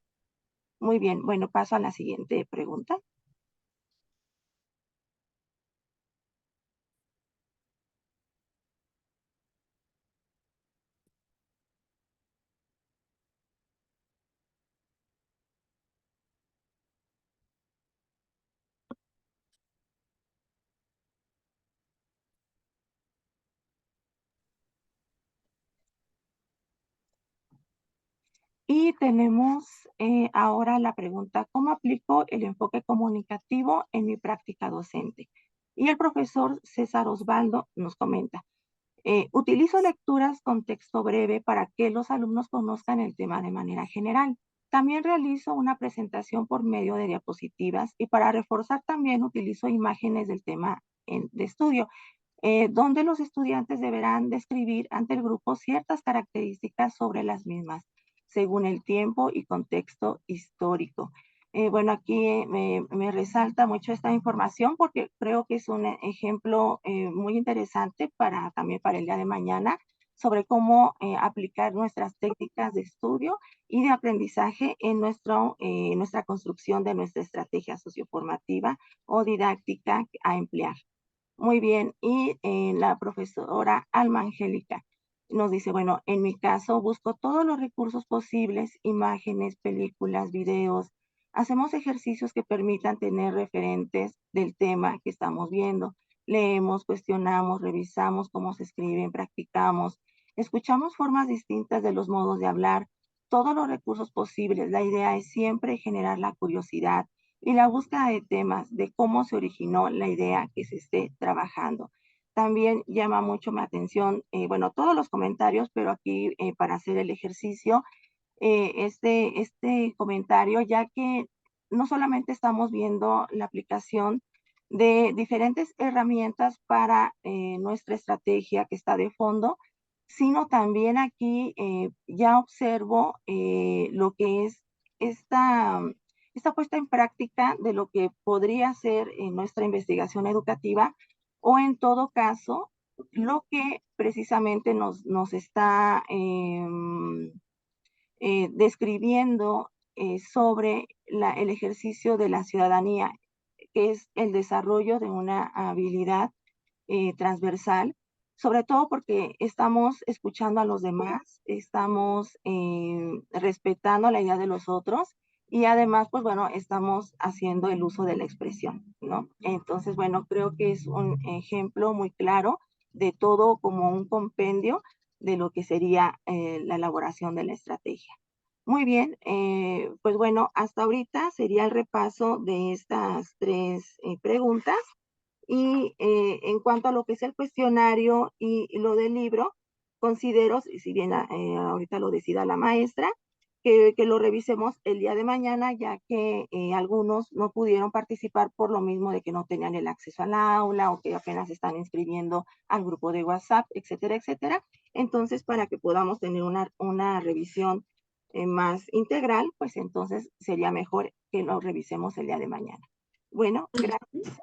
Muy bien, bueno, paso a la siguiente pregunta. Y tenemos ahora la pregunta, ¿cómo aplico el enfoque comunicativo en mi práctica docente? Y el profesor César Osvaldo nos comenta, utilizo lecturas con texto breve para que los alumnos conozcan el tema de manera general. También realizo una presentación por medio de diapositivas y para reforzar también utilizo imágenes del tema de estudio, donde los estudiantes deberán describir ante el grupo ciertas características sobre las mismas según el tiempo y contexto histórico. Bueno, aquí me resalta mucho esta información porque creo que es un ejemplo muy interesante también para el día de mañana sobre cómo aplicar nuestras técnicas de estudio y de aprendizaje en nuestra construcción de nuestra estrategia socioformativa o didáctica a emplear. Muy bien, y la profesora Alma Angélica nos dice, bueno, en mi caso busco todos los recursos posibles, imágenes, películas, videos, hacemos ejercicios que permitan tener referentes del tema que estamos viendo, leemos, cuestionamos, revisamos cómo se escriben, practicamos, escuchamos formas distintas de los modos de hablar, todos los recursos posibles. La idea es siempre generar la curiosidad y la búsqueda de temas, de cómo se originó la idea que se esté trabajando. También llama mucho mi atención, bueno, todos los comentarios, pero aquí para hacer el ejercicio, este comentario, ya que no solamente estamos viendo la aplicación de diferentes herramientas para nuestra estrategia que está de fondo, sino también aquí ya observo lo que es esta puesta en práctica de lo que podría ser en nuestra investigación educativa o en todo caso lo que precisamente nos está describiendo sobre el ejercicio de la ciudadanía, que es el desarrollo de una habilidad transversal, sobre todo porque estamos escuchando a los demás, estamos respetando la idea de los otros y además, pues bueno, estamos haciendo el uso de la expresión, ¿no? Entonces, bueno, creo que es un ejemplo muy claro de todo como un compendio de lo que sería la elaboración de la estrategia. Muy bien, pues bueno, hasta ahorita sería el repaso de estas tres preguntas. Y en cuanto a lo que es el cuestionario y lo del libro, considero, si bien ahorita lo decida la maestra, que lo revisemos el día de mañana, ya que algunos no pudieron participar por lo mismo de que no tenían el acceso al aula o que apenas están inscribiendo al grupo de WhatsApp, etcétera, etcétera. Entonces, para que podamos tener una revisión más integral, pues entonces sería mejor que lo revisemos el día de mañana. Bueno, gracias.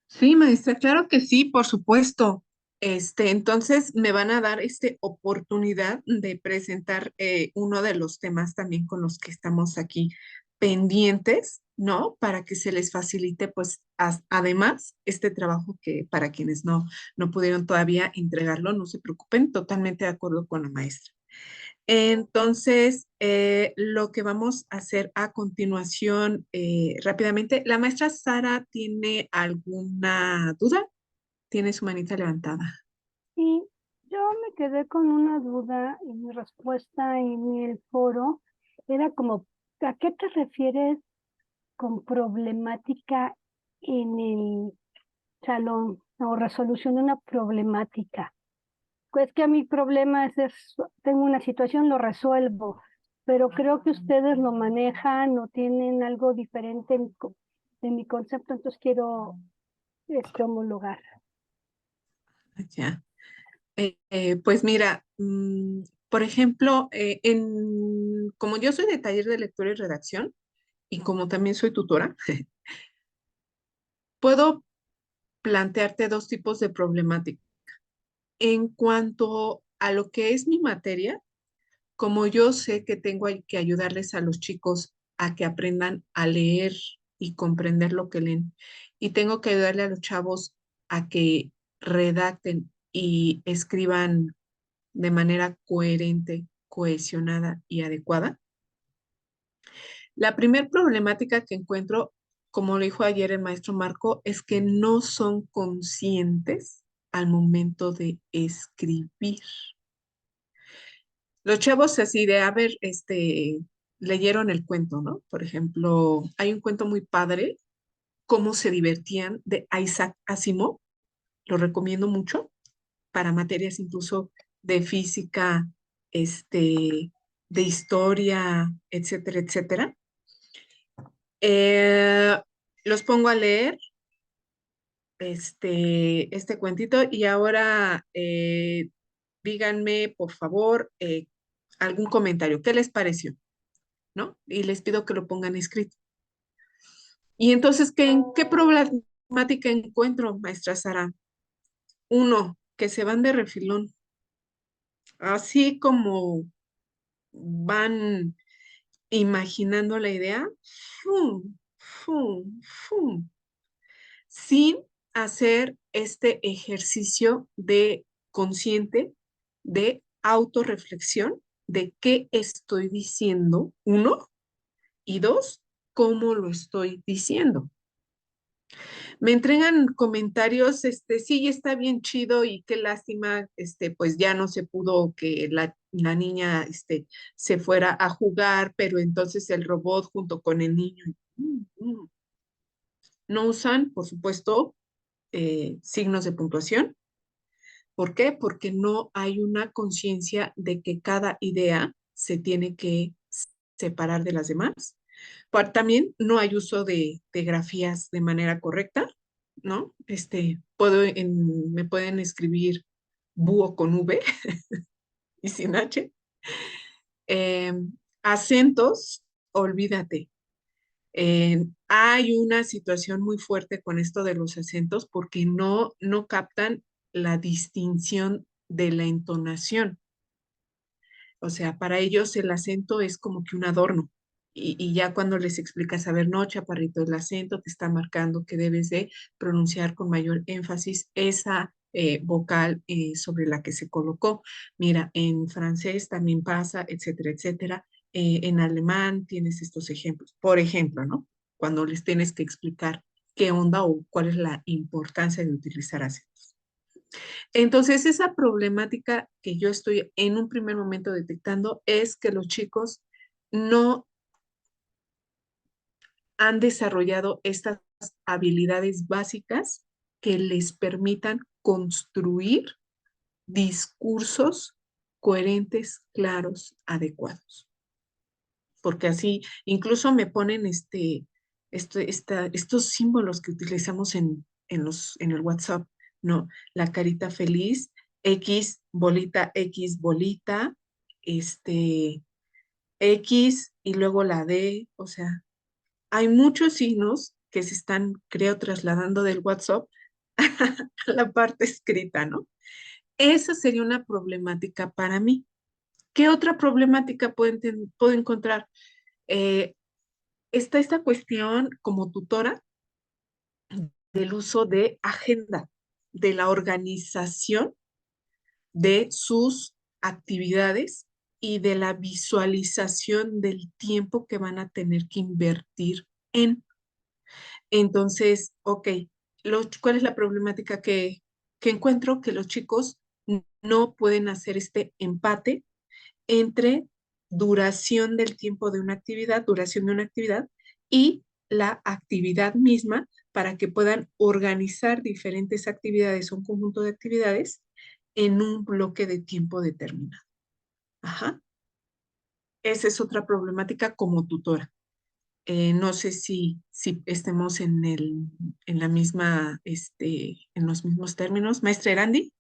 Sí, maestra, claro que sí, por supuesto. Entonces me van a dar oportunidad de presentar uno de los temas también con los que estamos aquí pendientes, ¿no? Para que se les facilite, pues, además, este trabajo que para quienes no pudieron todavía entregarlo, no se preocupen, totalmente de acuerdo con la maestra. Entonces, lo que vamos a hacer a continuación, rápidamente, la maestra Sara tiene alguna duda, tiene su manita levantada. Y yo me quedé con una duda y mi respuesta en el foro era como, ¿a qué te refieres con problemática en el salón o resolución de una problemática? Pues que a mi problema tengo una situación, lo resuelvo, pero creo que ustedes lo manejan o tienen algo diferente en mi concepto, entonces quiero homologar. Ya. Pues mira, por ejemplo, como yo soy de taller de lectura y redacción y como también soy tutora, puedo plantearte dos tipos de problemática. En cuanto a lo que es mi materia, como yo sé que tengo que ayudarles a los chicos a que aprendan a leer y comprender lo que leen, y tengo que ayudarle a los chavos a que redacten y escriban de manera coherente, cohesionada y adecuada. La primera problemática que encuentro, como lo dijo ayer el maestro Marco, es que no son conscientes al momento de escribir. Los chavos así de, a ver, leyeron el cuento, ¿no? Por ejemplo, hay un cuento muy padre, Cómo se divertían, de Isaac Asimov. Lo recomiendo mucho para materias incluso de física, de historia, etcétera, etcétera. Eh, los pongo a leer este cuentito y ahora díganme, por favor, algún comentario. ¿Qué les pareció? ¿No? Y les pido que lo pongan escrito. Y entonces, ¿en qué problemática encuentro, maestra Sara? Uno, que se van de refilón. Así como van imaginando la idea, ¡fum! ¡Fum! ¡Fum! Sin hacer este ejercicio de consciente, de autorreflexión, de qué estoy diciendo, uno, y dos, cómo lo estoy diciendo. Me entregan comentarios, sí, está bien chido y qué lástima, pues ya no se pudo que la niña, se fuera a jugar, pero entonces el robot junto con el niño. No usan, por supuesto, signos de puntuación. ¿Por qué? Porque no hay una conciencia de que cada idea se tiene que separar de las demás. También no hay uso de grafías de manera correcta, ¿no? Me pueden escribir búho con V y sin H. Eh, Acentos, olvídate. Hay una situación muy fuerte con esto de los acentos porque no captan la distinción de la entonación. O sea, para ellos el acento es como que un adorno. Y ya cuando les explicas, a ver, no, chaparrito, el acento te está marcando que debes de pronunciar con mayor énfasis esa vocal sobre la que se colocó. Mira, en francés también pasa, etcétera, etcétera. En alemán tienes estos ejemplos. Por ejemplo, ¿no? Cuando les tienes que explicar qué onda o cuál es la importancia de utilizar acentos. Entonces, esa problemática que yo estoy en un primer momento detectando es que los chicos no han desarrollado estas habilidades básicas que les permitan construir discursos coherentes, claros, adecuados. Porque así incluso me ponen estos símbolos que utilizamos en el WhatsApp, ¿no? La carita feliz, X bolita, X y luego la D, o sea, hay muchos signos que se están, creo, trasladando del WhatsApp a la parte escrita, ¿no? Esa sería una problemática para mí. ¿Qué otra problemática puedo encontrar? Eh, Está esta cuestión como tutora del uso de agenda, de la organización de sus actividades y de la visualización del tiempo que van a tener que invertir en. Entonces, ok, ¿cuál es la problemática que encuentro? Que los chicos no pueden hacer este empate entre duración del tiempo de una actividad, duración de una actividad y la actividad misma para que puedan organizar diferentes actividades, un conjunto de actividades en un bloque de tiempo determinado. Ajá. Esa es otra problemática como tutora. No sé si estemos en la misma, en los mismos términos. Maestra Erandi.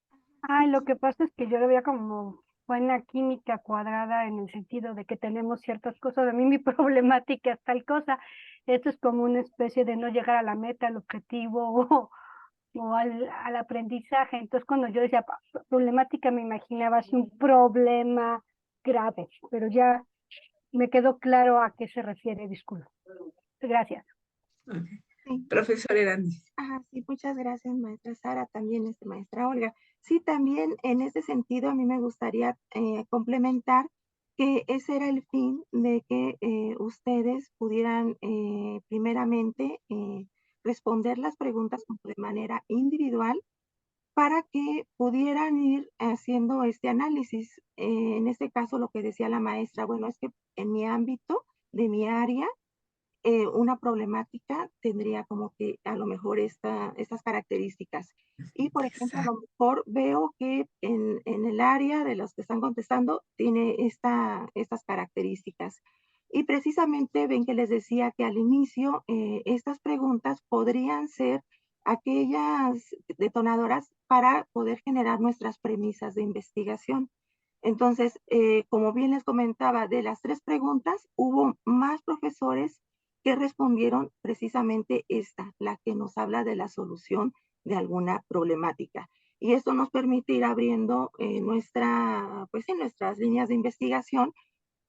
Ay, lo que pasa es que yo lo veía como buena química cuadrada en el sentido de que tenemos ciertas cosas. A mí mi problemática es tal cosa. Esto es como una especie de no llegar a la meta, al objetivo o al aprendizaje. Entonces, cuando yo decía problemática, me imaginaba así un problema grave, pero ya me quedó claro a qué se refiere, disculpa. Gracias. Okay. Sí. Profesor Erandi. Sí, muchas gracias, maestra Sara, también maestra Olga. Sí, también en ese sentido a mí me gustaría complementar que ese era el fin de que ustedes pudieran primeramente responder las preguntas de manera individual para que pudieran ir haciendo este análisis. En este caso, lo que decía la maestra, bueno, es que en mi ámbito, de mi área, una problemática tendría como que a lo mejor estas características. Y, por ejemplo, a lo mejor veo que en el área de los que están contestando tiene estas características. Y precisamente ven que les decía que al inicio estas preguntas podrían ser aquellas detonadoras para poder generar nuestras premisas de investigación. Entonces, como bien les comentaba, de las 3 preguntas, hubo más profesores que respondieron precisamente esta, la que nos habla de la solución de alguna problemática. Y esto nos permite ir abriendo pues, en nuestras líneas de investigación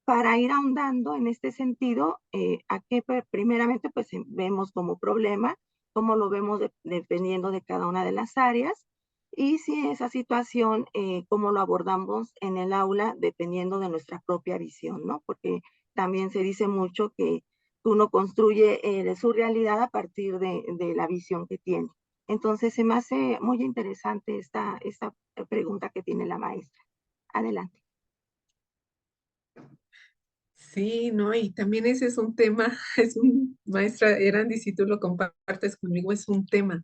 para ir ahondando en este sentido, a qué primeramente pues vemos como problema, cómo lo vemos dependiendo de cada una de las áreas, y si esa situación, cómo lo abordamos en el aula dependiendo de nuestra propia visión, ¿no? Porque también se dice mucho que uno construye su realidad a partir de la visión que tiene. Entonces se me hace muy interesante esta pregunta que tiene la maestra. Adelante. Sí, ¿no? Y también ese es un tema, maestra Erandi, si tú lo compartes conmigo, es un tema.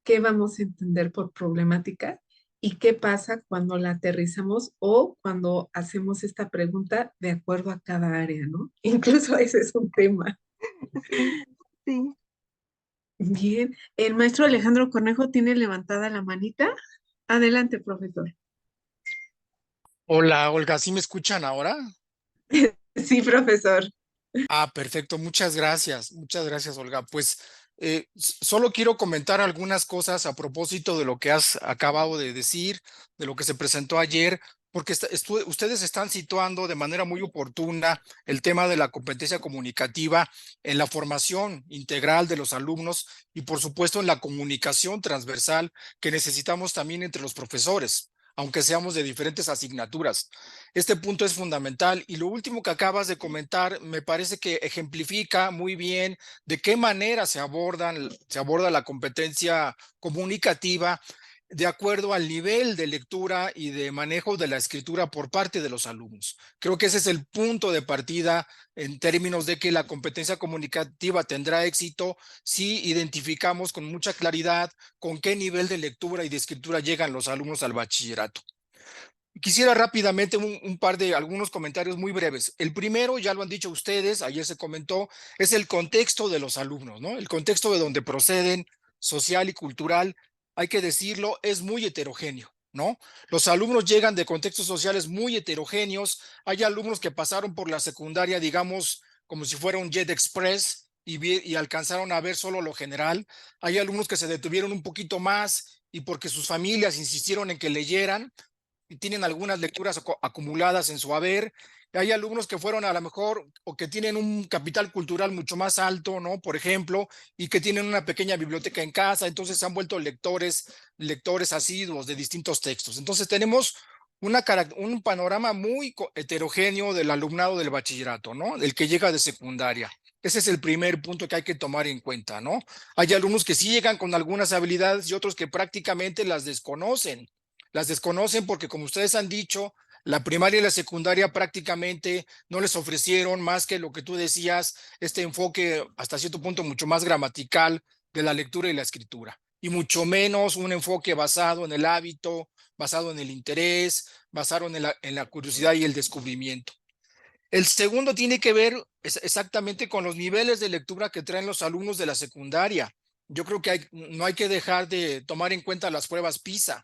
¿Qué vamos a entender por problemática? ¿Y qué pasa cuando la aterrizamos o cuando hacemos esta pregunta de acuerdo a cada área, ¿no? Incluso ese es un tema. Sí, sí. Bien, el maestro Alejandro Cornejo tiene levantada la manita. Adelante, profesor. Hola, Olga, ¿sí me escuchan ahora? Sí, profesor. Ah, perfecto, muchas gracias, Olga. Pues solo quiero comentar algunas cosas a propósito de lo que has acabado de decir, de lo que se presentó ayer, porque ustedes están situando de manera muy oportuna el tema de la competencia comunicativa en la formación integral de los alumnos y por supuesto en la comunicación transversal que necesitamos también entre los profesores, aunque seamos de diferentes asignaturas. Este punto es fundamental y lo último que acabas de comentar me parece que ejemplifica muy bien de qué manera se aborda la competencia comunicativa de acuerdo al nivel de lectura y de manejo de la escritura por parte de los alumnos. Creo que ese es el punto de partida en términos de que la competencia comunicativa tendrá éxito si identificamos con mucha claridad con qué nivel de lectura y de escritura llegan los alumnos al bachillerato. Quisiera rápidamente par de algunos comentarios muy breves. El primero, ya lo han dicho ustedes, ayer se comentó, es el contexto de los alumnos, ¿no? El contexto de donde proceden, social y cultural, hay que decirlo, es muy heterogéneo, ¿no? Los alumnos llegan de contextos sociales muy heterogéneos. Hay alumnos que pasaron por la secundaria, digamos, como si fuera un jet express y alcanzaron a ver solo lo general. Hay alumnos que se detuvieron un poquito más y porque sus familias insistieron en que leyeran, y tienen algunas lecturas acumuladas en su haber. Hay alumnos que fueron a lo mejor o que tienen un capital cultural mucho más alto, ¿no? Por ejemplo, y que tienen una pequeña biblioteca en casa, entonces se han vuelto lectores asiduos de distintos textos. Entonces tenemos un panorama muy heterogéneo del alumnado del bachillerato, ¿no? El que llega de secundaria. Ese es el primer punto que hay que tomar en cuenta, ¿no? Hay alumnos que sí llegan con algunas habilidades y otros que prácticamente las desconocen. Las desconocen porque, como ustedes han dicho, la primaria y la secundaria prácticamente no les ofrecieron más que lo que tú decías, este enfoque hasta cierto punto mucho más gramatical de la lectura y la escritura, y mucho menos un enfoque basado en el hábito, basado en el interés, basado en la curiosidad y el descubrimiento. El segundo tiene que ver exactamente con los niveles de lectura que traen los alumnos de la secundaria. Yo creo que no hay que dejar de tomar en cuenta las pruebas PISA.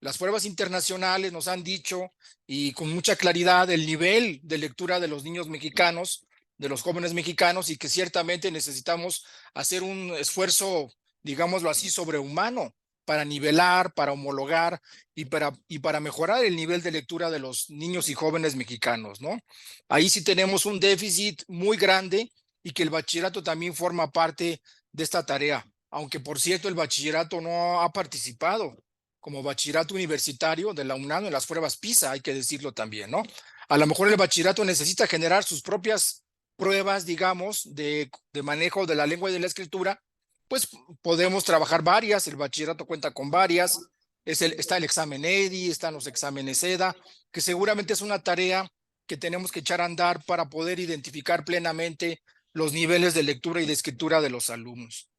Las pruebas internacionales nos han dicho, y con mucha claridad, el nivel de lectura de los niños mexicanos, de los jóvenes mexicanos, y que ciertamente necesitamos hacer un esfuerzo, digámoslo así, sobrehumano para nivelar, para homologar y para mejorar el nivel de lectura de los niños y jóvenes mexicanos, ¿no? Ahí sí tenemos un déficit muy grande y que el bachillerato también forma parte de esta tarea, aunque por cierto el bachillerato no ha participado como bachillerato universitario de la UNAM en las pruebas PISA, hay que decirlo también, ¿no? A lo mejor el bachillerato necesita generar sus propias pruebas, digamos, de manejo de la lengua y de la escritura. Pues podemos trabajar varias, el bachillerato cuenta con varias, está el examen EDI, están los exámenes EDA, que seguramente es una tarea que tenemos que echar a andar para poder identificar plenamente los niveles de lectura y de escritura de los alumnos.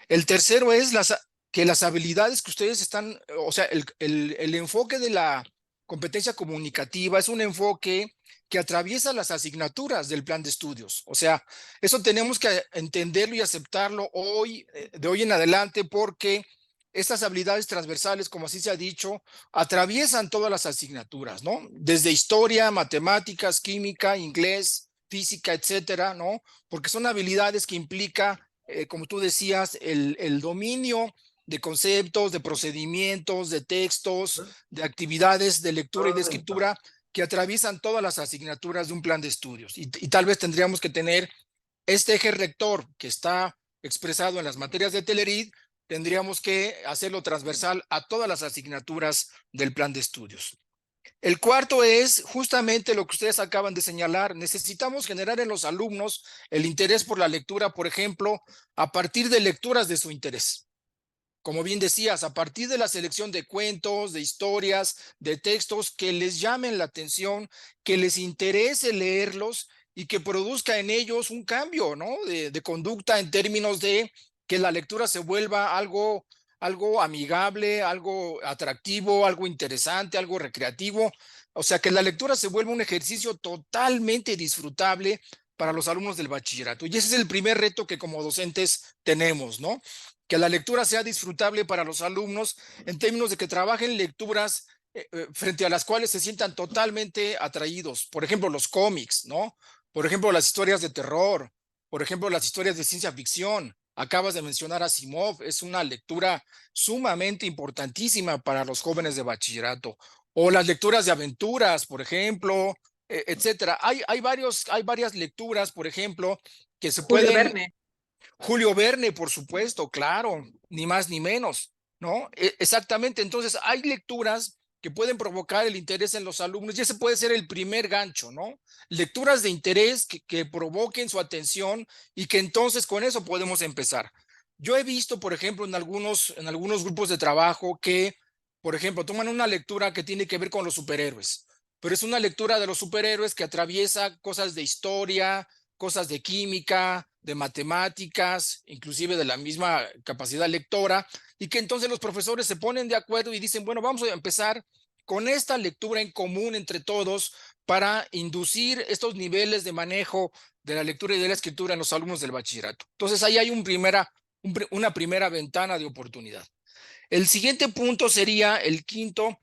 El tercero es que las habilidades que ustedes están, o sea, el enfoque de la competencia comunicativa es un enfoque que atraviesa las asignaturas del plan de estudios. O sea, eso tenemos que entenderlo y aceptarlo de hoy en adelante, porque estas habilidades transversales, como así se ha dicho, atraviesan todas las asignaturas, ¿no? Desde historia, matemáticas, química, inglés, física, etcétera, ¿no? Porque son habilidades que implica, como tú decías, el dominio de conceptos, de procedimientos, de textos, de actividades de lectura y de escritura que atraviesan todas las asignaturas de un plan de estudios. Y tal vez tendríamos que tener este eje rector que está expresado en las materias de Telerid, tendríamos que hacerlo transversal a todas las asignaturas del plan de estudios. El cuarto es justamente lo que ustedes acaban de señalar. Necesitamos generar en los alumnos el interés por la lectura, por ejemplo, a partir de lecturas de su interés. Como bien decías, a partir de la selección de cuentos, de historias, de textos que les llamen la atención, que les interese leerlos y que produzca en ellos un cambio, ¿no? de conducta en términos de que la lectura se vuelva algo amigable, algo atractivo, algo interesante, algo recreativo. O sea, que la lectura se vuelva un ejercicio totalmente disfrutable para los alumnos del bachillerato. Y ese es el primer reto que como docentes tenemos, ¿no? Que la lectura sea disfrutable para los alumnos en términos de que trabajen lecturas frente a las cuales se sientan totalmente atraídos. Por ejemplo, los cómics, ¿no? Por ejemplo, las historias de terror, por ejemplo, las historias de ciencia ficción. Acabas de mencionar a Asimov, es una lectura sumamente importantísima para los jóvenes de bachillerato. O las lecturas de aventuras, por ejemplo, etcétera. Hay varias lecturas, por ejemplo, que se Julio pueden... Verne. Julio Verne, por supuesto, claro, ni más ni menos, ¿no? Exactamente, entonces hay lecturas que pueden provocar el interés en los alumnos y ese puede ser el primer gancho, ¿no? Lecturas de interés que provoquen su atención y que entonces con eso podemos empezar. Yo he visto, por ejemplo, en algunos grupos de trabajo que, por ejemplo, toman una lectura que tiene que ver con los superhéroes, pero es una lectura de los superhéroes que atraviesa cosas de historia, cosas de química, de matemáticas, inclusive de la misma capacidad lectora, y que entonces los profesores se ponen de acuerdo y dicen, bueno, vamos a empezar con esta lectura en común entre todos para inducir estos niveles de manejo de la lectura y de la escritura en los alumnos del bachillerato. Entonces ahí hay una primera ventana de oportunidad. El siguiente punto sería el quinto,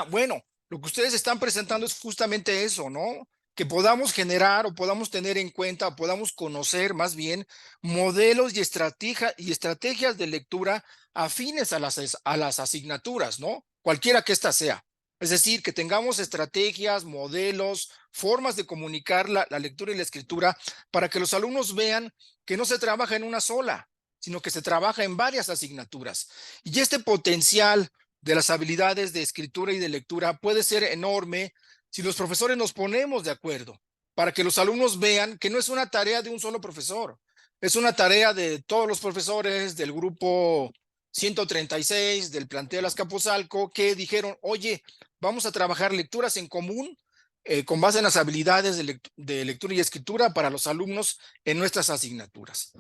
bueno, lo que ustedes están presentando es justamente eso, ¿no? Que podamos generar o podamos tener en cuenta, o podamos conocer más bien modelos y estrategias de lectura afines a las asignaturas, ¿no? Cualquiera que ésta sea. Es decir, que tengamos estrategias, modelos, formas de comunicar la lectura y la escritura para que los alumnos vean que no se trabaja en una sola, sino que se trabaja en varias asignaturas. Y este potencial de las habilidades de escritura y de lectura puede ser enorme si los profesores nos ponemos de acuerdo para que los alumnos vean que no es una tarea de un solo profesor, es una tarea de todos los profesores del grupo 136 del plantel Azcapotzalco que dijeron, oye, vamos a trabajar lecturas en común con base en las habilidades de lectura y escritura para los alumnos en nuestras asignaturas.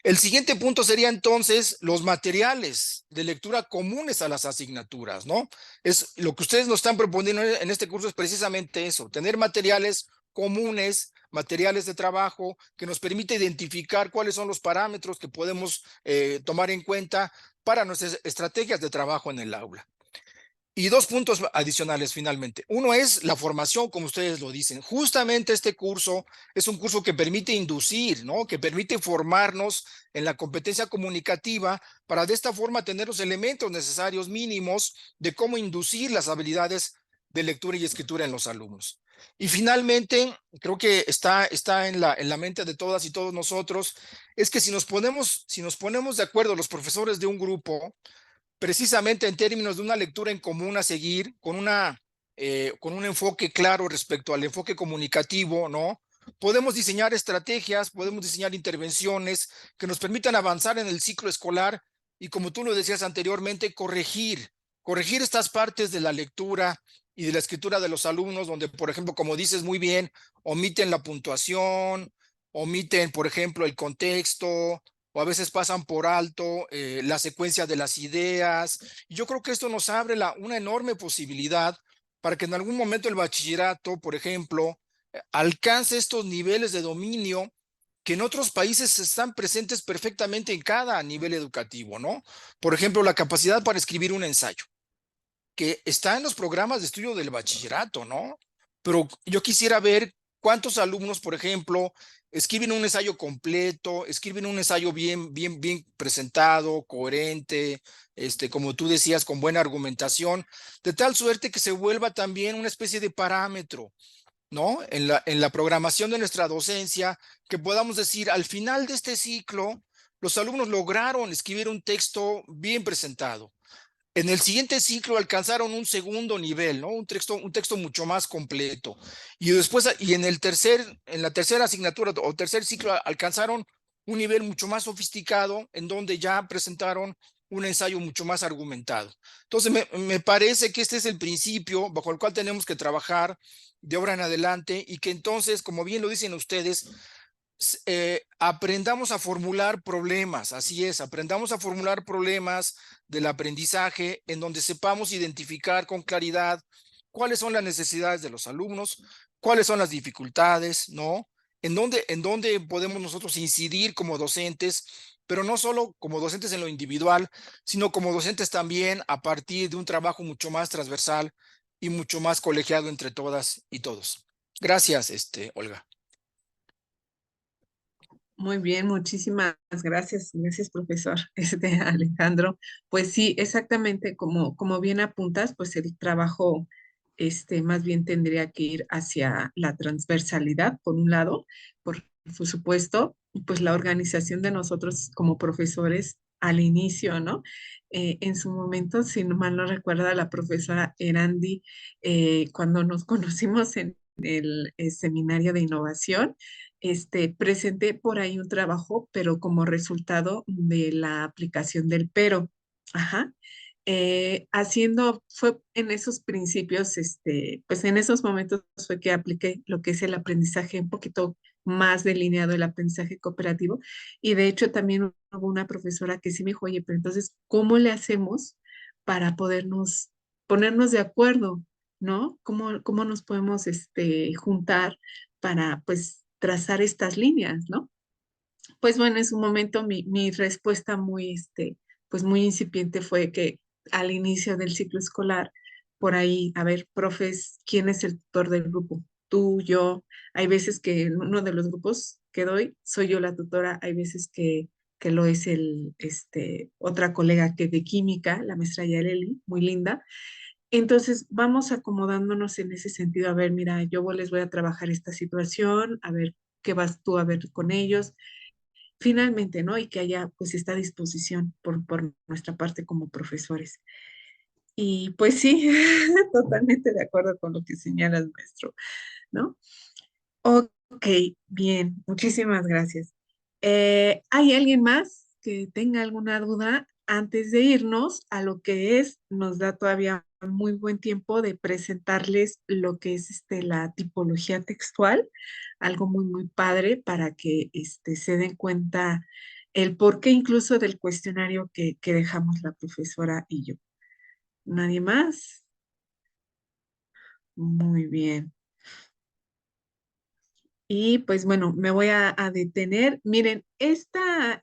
El siguiente punto sería entonces los materiales de lectura comunes a las asignaturas, ¿no? Es lo que ustedes nos están proponiendo en este curso es precisamente eso, tener materiales comunes, materiales de trabajo que nos permite identificar cuáles son los parámetros que podemos tomar en cuenta para nuestras estrategias de trabajo en el aula. Y dos puntos adicionales finalmente. Uno es la formación, como ustedes lo dicen. Justamente este curso es un curso que permite inducir, ¿no? Que permite formarnos en la competencia comunicativa para de esta forma tener los elementos necesarios mínimos de cómo inducir las habilidades de lectura y escritura en los alumnos. Y finalmente, creo que está en la mente de todas y todos nosotros, es que si nos ponemos de acuerdo los profesores de un grupo, precisamente en términos de una lectura en común a seguir, con un enfoque claro respecto al enfoque comunicativo, ¿no? Podemos diseñar estrategias, podemos diseñar intervenciones que nos permitan avanzar en el ciclo escolar y, como tú lo decías anteriormente, corregir estas partes de la lectura y de la escritura de los alumnos, donde, por ejemplo, como dices muy bien, omiten la puntuación, omiten, por ejemplo, el contexto, o a veces pasan por alto la secuencia de las ideas. Y yo creo que esto nos abre una enorme posibilidad para que en algún momento el bachillerato, por ejemplo, alcance estos niveles de dominio que en otros países están presentes perfectamente en cada nivel educativo, ¿no? Por ejemplo, la capacidad para escribir un ensayo, que está en los programas de estudio del bachillerato, ¿no? pero yo quisiera ver cuántos alumnos, por ejemplo, escriben un ensayo completo, escriben un ensayo bien presentado, coherente, como tú decías, con buena argumentación, de tal suerte que se vuelva también una especie de parámetro, ¿no? En la programación de nuestra docencia, que podamos decir, al final de este ciclo, los alumnos lograron escribir un texto bien presentado. En el siguiente ciclo alcanzaron un segundo nivel, ¿no? Un texto mucho más completo. Y después, en la tercera asignatura o tercer ciclo alcanzaron un nivel mucho más sofisticado, en donde ya presentaron un ensayo mucho más argumentado. Entonces, me parece que este es el principio bajo el cual tenemos que trabajar de ahora en adelante, y que entonces, como bien lo dicen ustedes, aprendamos a formular problemas, así es, aprendamos a formular problemas del aprendizaje en donde sepamos identificar con claridad cuáles son las necesidades de los alumnos, cuáles son las dificultades, ¿no? En dónde podemos nosotros incidir como docentes, pero no solo como docentes en lo individual, sino como docentes también a partir de un trabajo mucho más transversal y mucho más colegiado entre todas y todos. Gracias, Olga. Muy bien, muchísimas gracias. Gracias, profesor, Alejandro. Pues sí, exactamente como bien apuntas, pues el trabajo más bien tendría que ir hacia la transversalidad, por un lado, por supuesto, pues la organización de nosotros como profesores al inicio, ¿no? En su momento, si no mal no recuerda, la profesora Erandi, cuando nos conocimos en el seminario de innovación, presenté por ahí un trabajo, pero como resultado de la aplicación del pero. Ajá. Fue en esos principios, pues en esos momentos fue que apliqué lo que es el aprendizaje un poquito más delineado, el aprendizaje cooperativo. Y de hecho también hubo una profesora que sí me dijo, oye, pero entonces, ¿cómo le hacemos para ponernos de acuerdo, ¿no? ¿Cómo nos podemos, juntar para, pues, trazar estas líneas, ¿no? Pues bueno, en su momento mi respuesta muy, pues muy incipiente fue que al inicio del ciclo escolar, por ahí, a ver, profes, ¿quién es el tutor del grupo? Tú, yo. Hay veces que en uno de los grupos que doy, soy yo la tutora, hay veces que lo es otra colega que de química, la maestra Yareli, muy linda. Entonces, vamos acomodándonos en ese sentido. A ver, mira, yo les voy a trabajar esta situación, a ver qué vas tú a ver con ellos finalmente, ¿no? Y que haya pues esta disposición por nuestra parte como profesores. Y pues sí, totalmente de acuerdo con lo que señalas, maestro, ¿no? Ok, bien, muchísimas gracias. ¿Hay alguien más que tenga alguna duda antes de irnos a lo que nos da todavía muy buen tiempo de presentarles lo que es la tipología textual, algo muy padre para que se den cuenta el porqué incluso del cuestionario que dejamos la profesora y yo? ¿Nadie más? Muy bien. Y pues bueno, me voy a detener. Miren, esta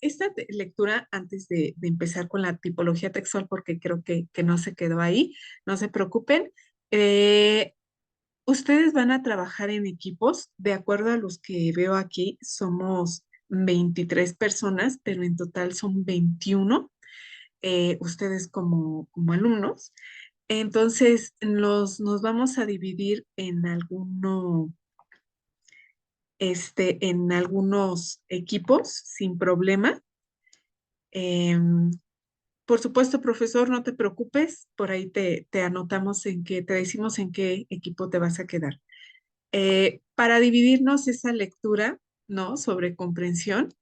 lectura, antes de empezar con la tipología textual, porque creo que no se quedó ahí, no se preocupen. eh, Ustedes van a trabajar en equipos, de acuerdo a los que veo aquí, somos 23 personas, pero en total son 21, ustedes como alumnos. Entonces, nos vamos a dividir en algunos equipos sin problema. Em, por supuesto, profesor, no te preocupes, por ahí te anotamos te decimos en qué equipo te vas a quedar. Para dividirnos esa lectura, ¿no? Sobre comprensión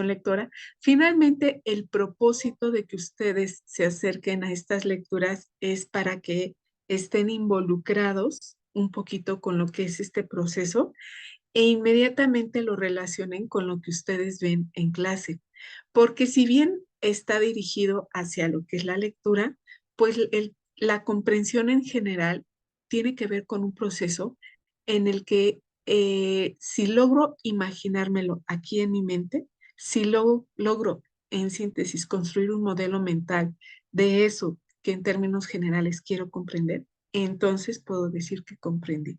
lectora, finalmente el propósito de que ustedes se acerquen a estas lecturas es para que estén involucrados un poquito con lo que es este proceso e inmediatamente lo relacionen con lo que ustedes ven en clase. Porque si bien está dirigido hacia lo que es la lectura, pues la comprensión en general tiene que ver con un proceso en el que si logro imaginármelo aquí en mi mente, si logro en síntesis construir un modelo mental de eso que en términos generales quiero comprender, entonces puedo decir que comprendí.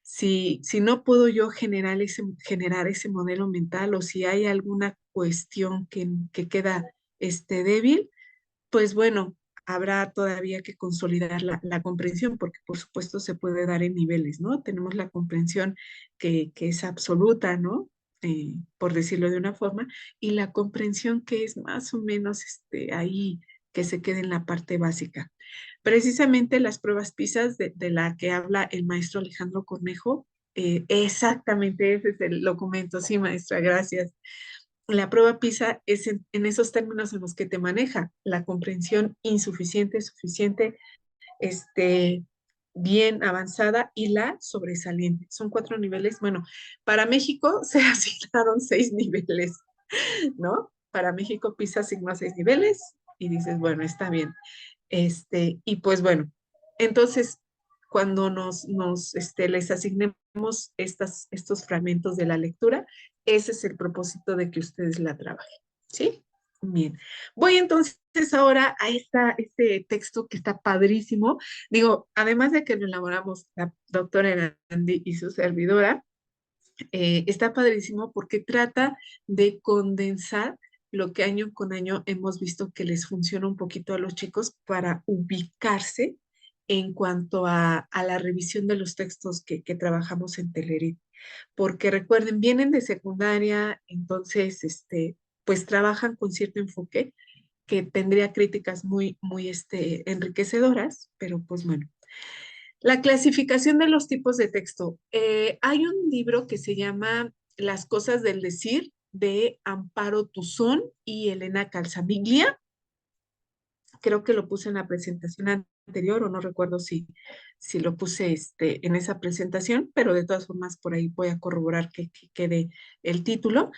Si no puedo yo generar ese modelo mental o si hay alguna cuestión que queda débil, pues bueno, habrá todavía que consolidar la comprensión, porque por supuesto se puede dar en niveles, ¿no? Tenemos la comprensión que es absoluta, ¿no? Por decirlo de una forma, y la comprensión que es más o menos ahí, que se quede en la parte básica. Precisamente las pruebas PISA de la que habla el maestro Alejandro Cornejo, exactamente ese es el documento, sí, maestra, gracias. La prueba PISA es en esos términos en los que te maneja la comprensión insuficiente, suficiente, bien avanzada y la sobresaliente. Son 4 niveles. Bueno, para México se asignaron 6 niveles, ¿no? Para México PISA asignó 6 niveles y dices, bueno, está bien. Y pues bueno, entonces cuando les asignemos estos fragmentos de la lectura, ese es el propósito de que ustedes la trabajen, ¿sí? Bien. Voy entonces ahora a este texto que está padrísimo. Digo, además de que lo elaboramos la doctora Andy y su servidora, está padrísimo porque trata de condensar lo que año con año hemos visto que les funciona un poquito a los chicos para ubicarse en cuanto a la revisión de los textos que trabajamos en Telerit. Porque recuerden, vienen de secundaria, entonces, pues trabajan con cierto enfoque que tendría críticas muy enriquecedoras, pero pues bueno. La clasificación de los tipos de texto. Hay un libro que se llama Las cosas del decir de Amparo Tuzón y Elena Calzamiglia. Creo que lo puse en la presentación anterior o no recuerdo si lo puse en esa presentación, pero de todas formas por ahí voy a corroborar que quede el título,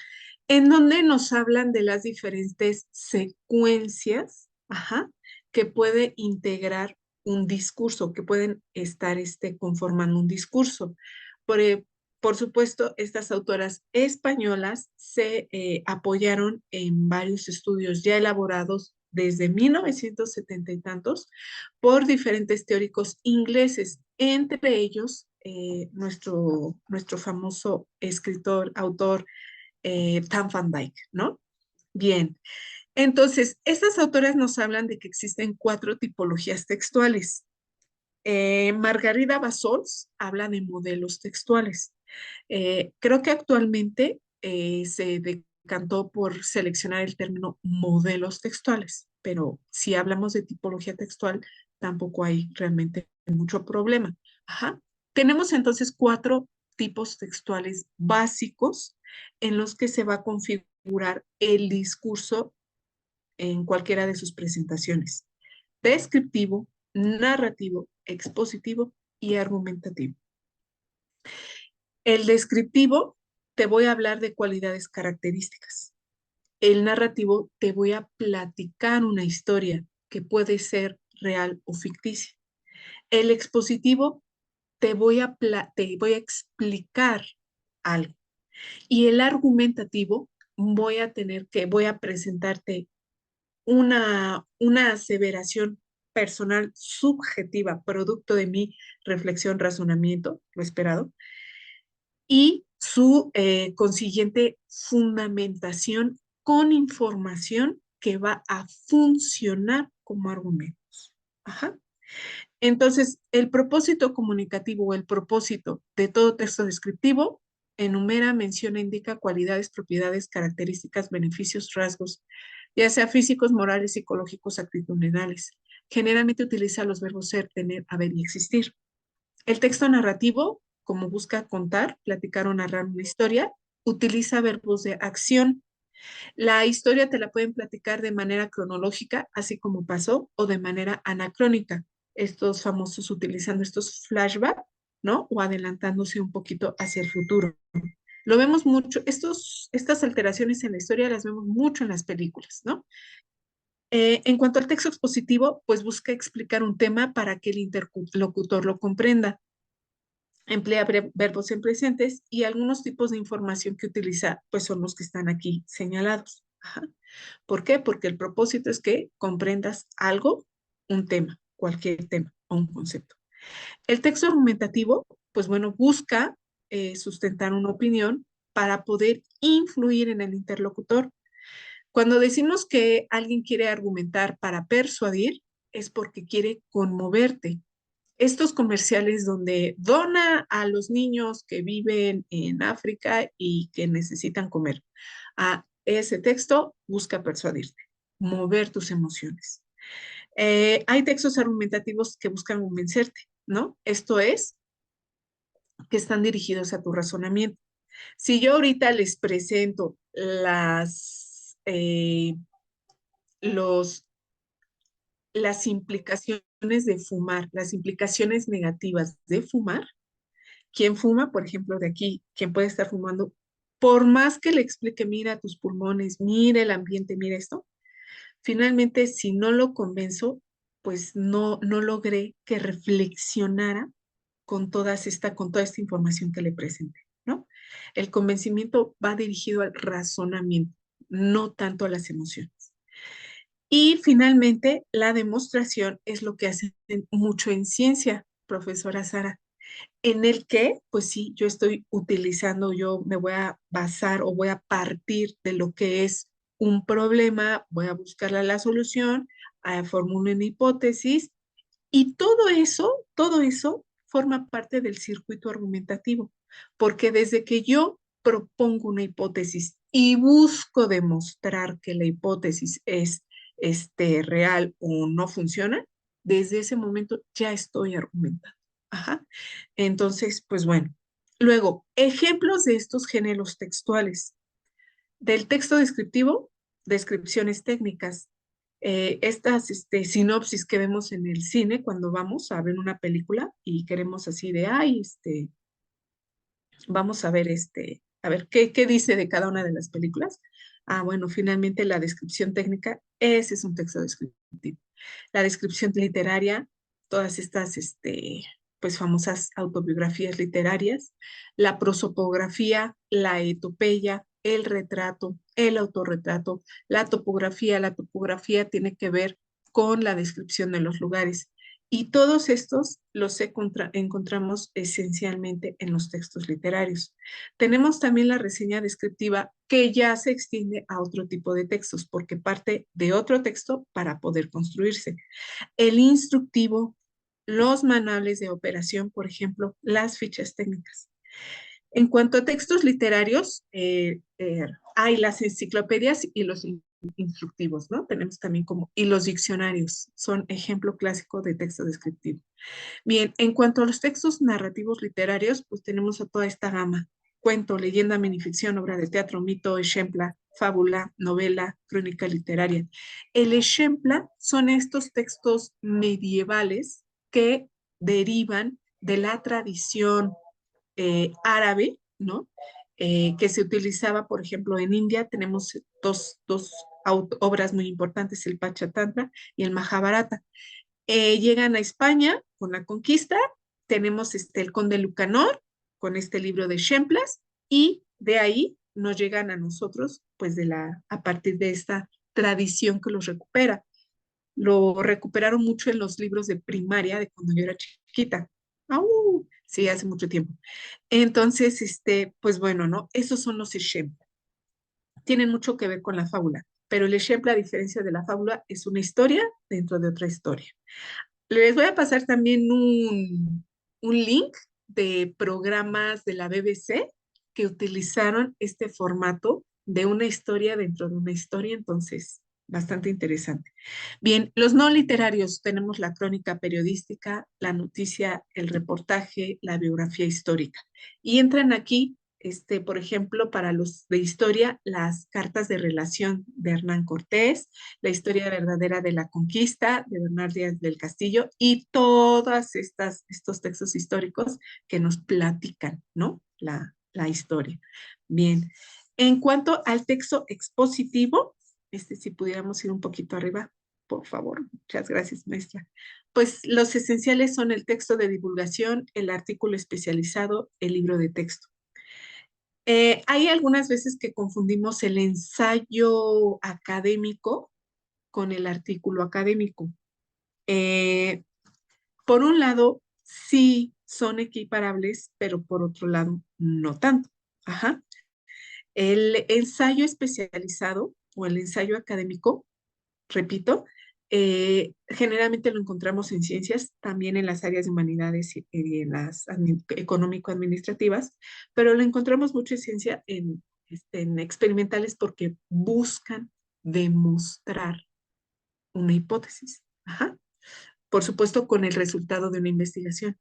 en donde nos hablan de las diferentes secuencias, que puede integrar un discurso, que pueden estar conformando un discurso. Por supuesto, estas autoras españolas se apoyaron en varios estudios ya elaborados desde 1970 y tantos por diferentes teóricos ingleses, entre ellos nuestro famoso escritor, autor Tom Van Dyke, ¿no? Bien, entonces, estas autoras nos hablan de que existen 4 tipologías textuales. Margarida Bassols habla de modelos textuales. Creo que actualmente se decantó por seleccionar el término modelos textuales, pero si hablamos de tipología textual, tampoco hay realmente mucho problema. Tenemos entonces 4 tipos textuales básicos en los que se va a configurar el discurso en cualquiera de sus presentaciones: descriptivo, narrativo, expositivo y argumentativo. El descriptivo, te voy a hablar de cualidades características. El narrativo, te voy a platicar una historia que puede ser real o ficticia. El expositivo, te voy a explicar algo. Y el argumentativo, voy a presentarte una aseveración personal subjetiva, producto de mi reflexión, razonamiento, lo esperado, y su consiguiente fundamentación con información que va a funcionar como argumentos. Entonces, el propósito comunicativo o el propósito de todo texto descriptivo enumera, menciona, indica cualidades, propiedades, características, beneficios, rasgos, ya sea físicos, morales, psicológicos, actitudinales. Generalmente utiliza los verbos ser, tener, haber y existir. El texto narrativo, como busca contar, platicar o narrar una historia, utiliza verbos de acción. La historia te la pueden platicar de manera cronológica, así como pasó, o de manera anacrónica. Estos famosos utilizando estos flashbacks, ¿no? O adelantándose un poquito hacia el futuro. Lo vemos mucho, estas alteraciones en la historia las vemos mucho en las películas, ¿no? En cuanto al texto expositivo, pues busca explicar un tema para que el interlocutor lo comprenda. Emplea verbos en presentes y algunos tipos de información que utiliza, pues son los que están aquí señalados. ¿Por qué? Porque el propósito es que comprendas algo, un tema, cualquier tema o un concepto. El texto argumentativo, pues bueno, busca sustentar una opinión para poder influir en el interlocutor. Cuando decimos que alguien quiere argumentar para persuadir, es porque quiere conmoverte. Estos comerciales donde dona a los niños que viven en África y que necesitan comer, a ese texto busca persuadirte, mover tus emociones. Hay textos argumentativos que buscan convencerte, ¿no? Esto es, que están dirigidos a tu razonamiento. Si yo ahorita les presento las implicaciones de fumar, las implicaciones negativas de fumar, quien fuma, por ejemplo, de aquí, quien puede estar fumando, por más que le explique, mira tus pulmones, mira el ambiente, mira esto, finalmente, si no lo convenzo, pues no logré que reflexionara con toda esta información que le presenté, ¿no? El convencimiento va dirigido al razonamiento, no tanto a las emociones. Y finalmente, la demostración es lo que hacen mucho en ciencia, profesora Sara, en el que, pues sí, yo estoy utilizando, yo me voy a basar o voy a partir de lo que es un problema, voy a buscarle la solución, formulo una hipótesis y todo eso forma parte del circuito argumentativo, porque desde que yo propongo una hipótesis y busco demostrar que la hipótesis es real o no funciona, desde ese momento ya estoy argumentando. Ajá. Entonces, pues bueno. Luego, ejemplos de estos géneros textuales. Del texto descriptivo, descripciones técnicas. Estas sinopsis que vemos en el cine cuando vamos a ver una película y queremos así de, ay, vamos a ver qué dice de cada una de las películas. Ah, bueno, finalmente la descripción técnica, ese es un texto descriptivo. La descripción literaria, todas estas, pues famosas autobiografías literarias, la prosopografía, la etopeya, el retrato, el autorretrato, la topografía tiene que ver con la descripción de los lugares. Y todos estos los encontramos esencialmente en los textos literarios. Tenemos también la reseña descriptiva que ya se extiende a otro tipo de textos porque parte de otro texto para poder construirse. El instructivo, los manuales de operación, por ejemplo, las fichas técnicas. En cuanto a textos literarios, hay las enciclopedias y los instructivos, ¿no? Tenemos también y los diccionarios, son ejemplo clásico de texto descriptivo. Bien, en cuanto a los textos narrativos literarios, pues tenemos a toda esta gama: cuento, leyenda, minificción, obra de teatro, mito, ejempla, fábula, novela, crónica literaria. El ejempla son estos textos medievales que derivan de la tradición árabe, ¿no? Que se utilizaba, por ejemplo, en India tenemos dos obras muy importantes, el Panchatantra y el Mahabharata. Llegan a España con la conquista, tenemos el Conde Lucanor con este libro de ejemplas y de ahí nos llegan a nosotros, pues a partir de esta tradición que los recupera. Lo recuperaron mucho en los libros de primaria de cuando yo era chiquita. Sí, hace mucho tiempo. Entonces, pues bueno, ¿no? Esos son los ejemplos. Tienen mucho que ver con la fábula, pero el ejemplo, a diferencia de la fábula, es una historia dentro de otra historia. Les voy a pasar también un link de programas de la BBC que utilizaron este formato de una historia dentro de una historia, entonces bastante interesante. Bien, los no literarios tenemos la crónica periodística, la noticia, el reportaje, la biografía histórica. Y entran aquí, por ejemplo, para los de historia, las cartas de relación de Hernán Cortés, la historia verdadera de la conquista de Bernal Díaz del Castillo y todos estos textos históricos que nos platican, ¿no? La historia. Bien, en cuanto al texto expositivo, si pudiéramos ir un poquito arriba, por favor. Muchas gracias, maestra. Pues los esenciales son el texto de divulgación, el artículo especializado, el libro de texto. Hay algunas veces que confundimos el ensayo académico con el artículo académico. Por un lado, sí son equiparables, pero por otro lado, no tanto. Ajá. El ensayo especializado o el ensayo académico, repito, generalmente lo encontramos en ciencias, también en las áreas de humanidades y en las económico-administrativas, pero lo encontramos mucho en ciencia, en experimentales, porque buscan demostrar una hipótesis. Ajá. Por supuesto, con el resultado de una investigación.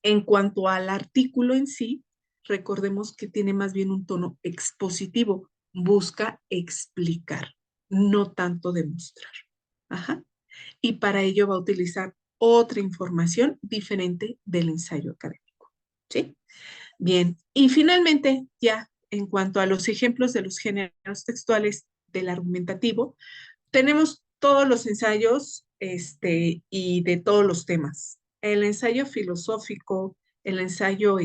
En cuanto al artículo en sí, recordemos que tiene más bien un tono expositivo, busca explicar, no tanto demostrar. Ajá. Y para ello va a utilizar otra información diferente del ensayo académico. ¿Sí? Bien, y finalmente, ya en cuanto a los ejemplos de los géneros textuales del argumentativo, tenemos todos los ensayos y de todos los temas. El ensayo filosófico, el ensayo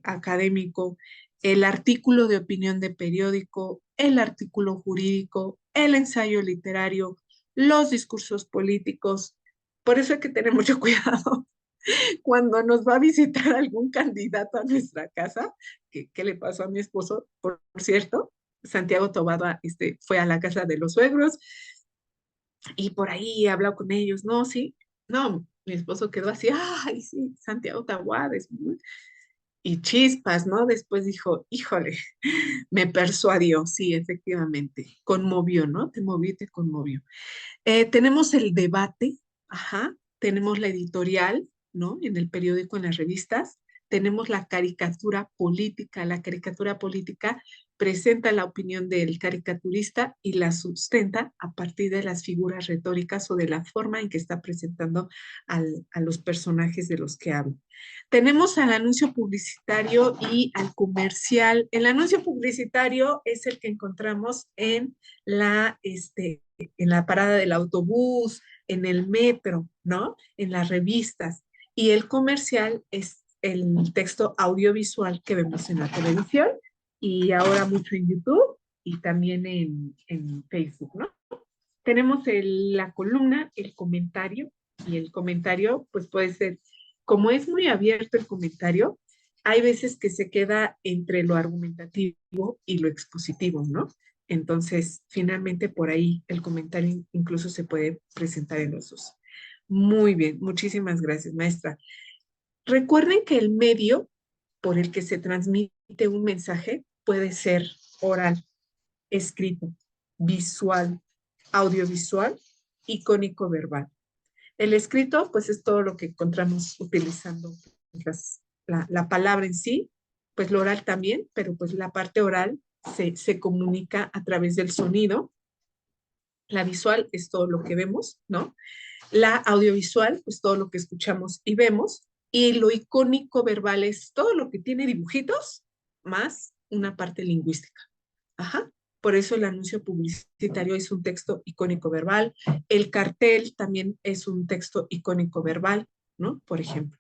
académico, el artículo de opinión de periódico, el artículo jurídico, el ensayo literario, los discursos políticos. Por eso hay que tener mucho cuidado cuando nos va a visitar algún candidato a nuestra casa, que le pasó a mi esposo, por cierto. Santiago Tobado fue a la casa de los suegros y por ahí he hablado con ellos, no, sí, no, mi esposo quedó así, ay, sí, Santiago Taboada, y chispas, ¿no? Después dijo, híjole, me persuadió, sí, efectivamente, conmovió, ¿no? Te movió, te conmovió. Tenemos el debate, ajá, tenemos la editorial, ¿no? En el periódico, en las revistas, tenemos la caricatura política. La caricatura política presenta la opinión del caricaturista y la sustenta a partir de las figuras retóricas o de la forma en que está presentando a los personajes de los que habla. Tenemos al anuncio publicitario y al comercial. El anuncio publicitario es el que encontramos en la parada del autobús, en el metro, ¿no? En las revistas. Y el comercial es el texto audiovisual que vemos en la televisión y ahora mucho en YouTube y también en Facebook, ¿no? Tenemos la columna, el comentario, y el comentario pues puede ser, como es muy abierto el comentario, hay veces que se queda entre lo argumentativo y lo expositivo, ¿no? Entonces, finalmente por ahí el comentario incluso se puede presentar en los dos. Muy bien, muchísimas gracias, maestra. Recuerden que el medio por el que se transmite un mensaje puede ser oral, escrito, visual, audiovisual, icónico verbal. El escrito, pues es todo lo que encontramos utilizando la palabra en sí, pues lo oral también, pero pues la parte oral se comunica a través del sonido. La visual es todo lo que vemos, ¿no? La audiovisual, pues todo lo que escuchamos y vemos. Y lo icónico verbal es todo lo que tiene dibujitos más una parte lingüística. Ajá. Por eso el anuncio publicitario es un texto icónico verbal. El cartel también es un texto icónico verbal, ¿no? Por ejemplo.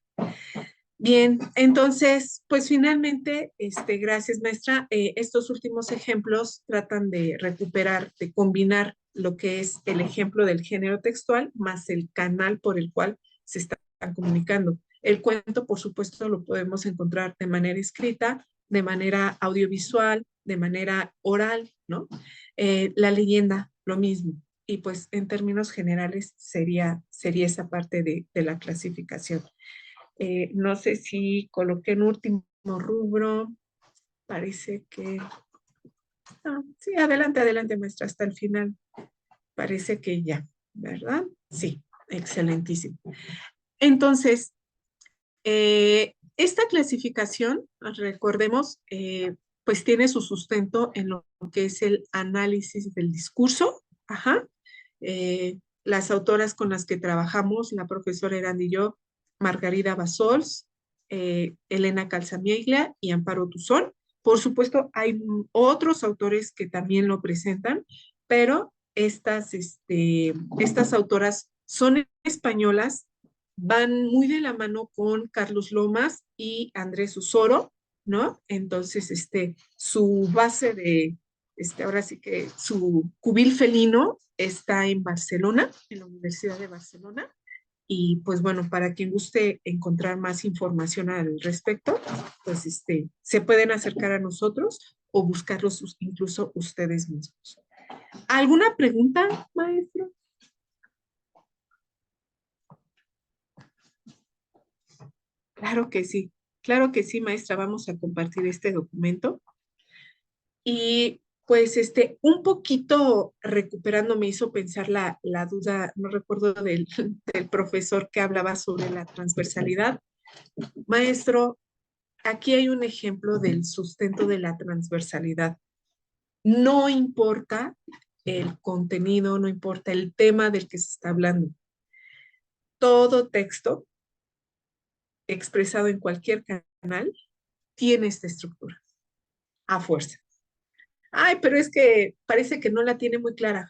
Bien, entonces, pues finalmente, gracias maestra, estos últimos ejemplos tratan de recuperar, de combinar lo que es el ejemplo del género textual más el canal por el cual se están comunicando. El cuento, por supuesto, lo podemos encontrar de manera escrita, de manera audiovisual, de manera oral, ¿no? La leyenda, lo mismo. Y pues en términos generales sería esa parte de la clasificación. No sé si coloqué en último rubro. Parece que... No, sí, adelante, maestra, hasta el final. Parece que ya, ¿verdad? Sí, excelentísimo. Entonces, esta clasificación, recordemos, pues tiene su sustento en lo que es el análisis del discurso. Ajá. Las autoras con las que trabajamos, la profesora Erandi y yo, Margarida Basols, Elena Calzamieglia y Amparo Tuzón. Por supuesto, hay otros autores que también lo presentan, pero estas autoras son españolas, van muy de la mano con Carlos Lomas y Andrés Usoro, ¿no? Entonces, su base de, ahora sí que su cubil felino está en Barcelona, en la Universidad de Barcelona, Y pues bueno, para quien guste encontrar más información al respecto, pues se pueden acercar a nosotros o buscarlos incluso ustedes mismos. ¿Alguna pregunta, maestro? Claro que sí, maestra. Vamos a compartir este documento. Y pues un poquito recuperando me hizo pensar la duda, no recuerdo del profesor que hablaba sobre la transversalidad. Maestro, aquí hay un ejemplo del sustento de la transversalidad. No importa el contenido, no importa el tema del que se está hablando. Todo texto expresado en cualquier canal tiene esta estructura, a fuerza. Ay, pero es que parece que no la tiene muy clara.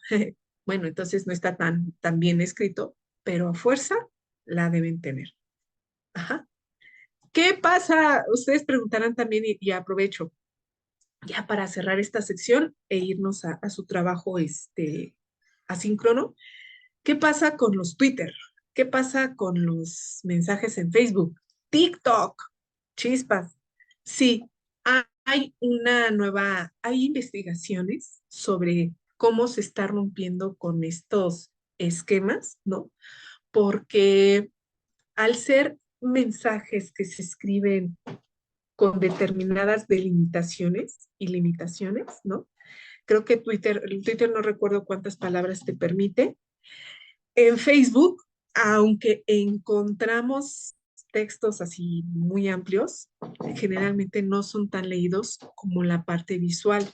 Bueno, entonces no está tan bien escrito, pero a fuerza la deben tener. Ajá. ¿Qué pasa? Ustedes preguntarán también y aprovecho ya para cerrar esta sección e irnos a su trabajo asíncrono. ¿Qué pasa con los Twitter? ¿Qué pasa con los mensajes en Facebook? TikTok, chispas. Sí, hay investigaciones sobre cómo se está rompiendo con estos esquemas, ¿no? Porque al ser mensajes que se escriben con determinadas delimitaciones y limitaciones, ¿no? Creo que Twitter no recuerdo cuántas palabras te permite. En Facebook, aunque encontramos textos así muy amplios, generalmente no son tan leídos como la parte visual.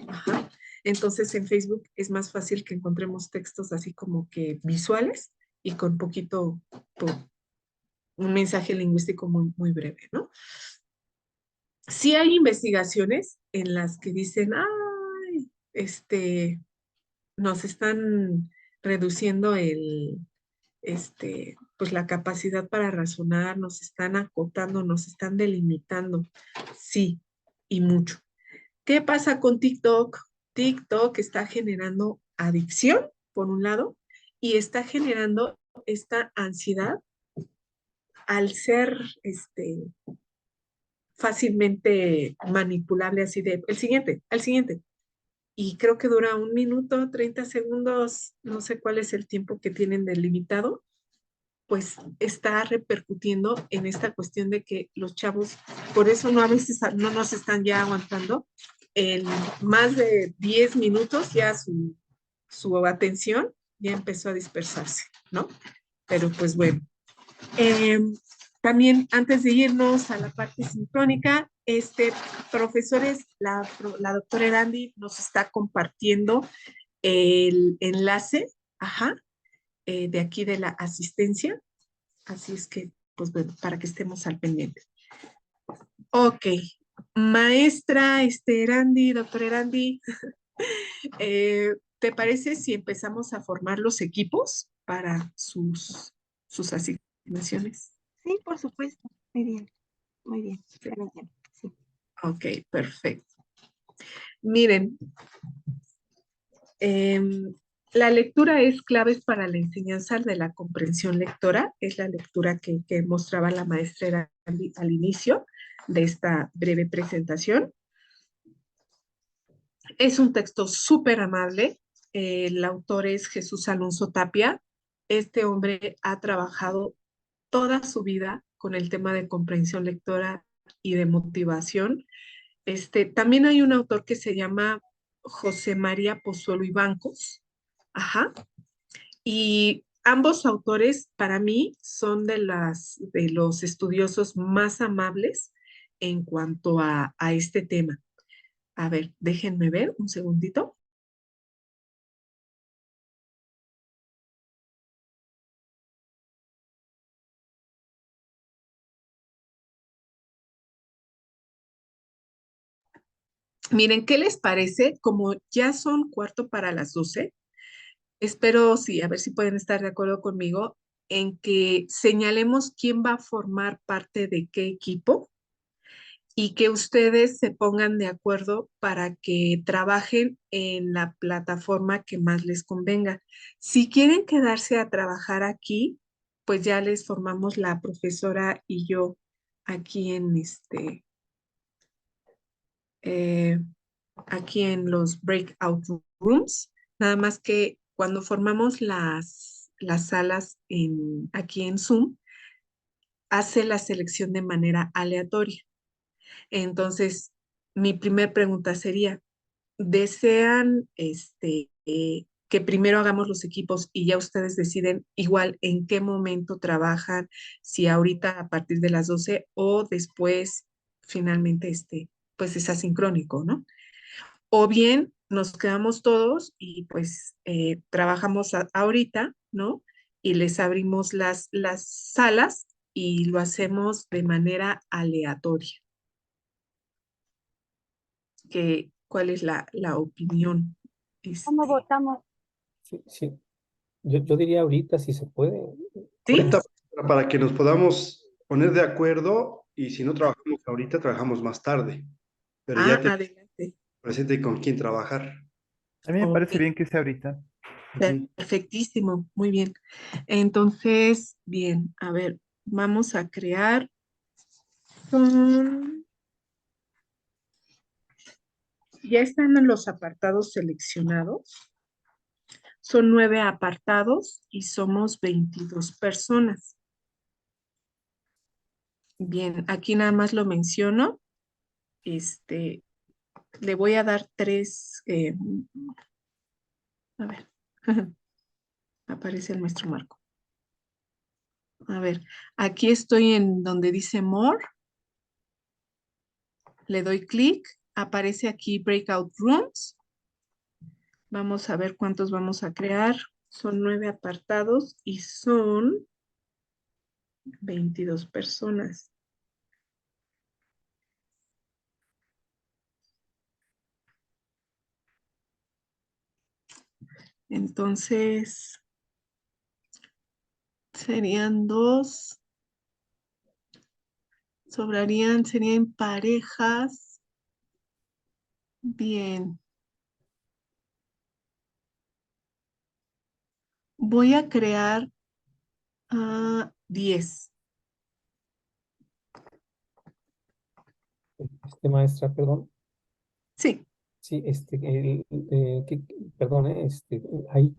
Ajá. Entonces en Facebook es más fácil que encontremos textos así como que visuales y con un mensaje lingüístico muy, muy breve, ¿no? Sí hay investigaciones en las que dicen, ay, nos están reduciendo pues la capacidad para razonar, nos están acotando, nos están delimitando. Sí, y mucho. ¿Qué pasa con TikTok? TikTok está generando adicción, por un lado, y está generando esta ansiedad al ser fácilmente manipulable, así de, el siguiente, al siguiente. Y creo que dura 1 minuto, 30 segundos, no sé cuál es el tiempo que tienen delimitado, pues está repercutiendo en esta cuestión de que los chavos, por eso no a veces no nos están ya aguantando, en más de 10 minutos ya su atención ya empezó a dispersarse, ¿no? Pero pues bueno. También antes de irnos a la parte sincrónica, profesores, la doctora Erandi nos está compartiendo el enlace, ajá, de aquí de la asistencia. Así es que, pues bueno, para que estemos al pendiente. Ok, maestra Erandi, doctora Erandi, ¿te parece si empezamos a formar los equipos para sus asignaciones? Sí, por supuesto. Muy bien, muy bien. Sí. Ok, perfecto. Miren, la lectura es claves para la enseñanza de la comprensión lectora. Es la lectura que mostraba la maestra al inicio de esta breve presentación. Es un texto súper amable. El autor es Jesús Alonso Tapia. Este hombre ha trabajado toda su vida con el tema de comprensión lectora y de motivación. También hay un autor que se llama José María Pozuelo y Bancos. Ajá. Y ambos autores para mí son de los estudiosos más amables en cuanto a este tema. A ver, déjenme ver un segundito. Miren, ¿qué les parece? Como ya son 11:45, espero, sí, a ver si pueden estar de acuerdo conmigo en que señalemos quién va a formar parte de qué equipo y que ustedes se pongan de acuerdo para que trabajen en la plataforma que más les convenga. Si quieren quedarse a trabajar aquí, pues ya les formamos la profesora y yo aquí en aquí en los breakout rooms, nada más que cuando formamos las salas aquí en Zoom, hace la selección de manera aleatoria. Entonces, mi primer pregunta sería, ¿desean que primero hagamos los equipos y ya ustedes deciden igual en qué momento trabajan, si ahorita a partir de las 12 o después finalmente pues es asincrónico, ¿no? O bien nos quedamos todos y pues trabajamos ahorita, ¿no? Y les abrimos las salas y lo hacemos de manera aleatoria. ¿Cuál es la opinión? ¿Cómo votamos? Sí, sí. Yo diría ahorita si se puede. ¿Sí? Ahorita, para que nos podamos poner de acuerdo y si no trabajamos ahorita, trabajamos más tarde. Pero ya te Adelante. presente con quién trabajar. A mí me Ok, parece bien que sea ahorita. Ujú. perfectísimo, muy bien. Entonces, bien, a ver, vamos a crear ya están los apartados seleccionados. Son 9 apartados y somos 22 personas. Bien, aquí nada más lo menciono. Le voy a dar 3. A ver, aparece el maestro Marco. A ver, aquí estoy en donde dice More. Le doy clic. Aparece aquí Breakout Rooms. Vamos a ver cuántos vamos a crear. Son 9 apartados y son 22 personas. Entonces, serían 2. Serían parejas. Bien. Voy a crear 10. Maestra, perdón. Sí. Sí, perdón, ahí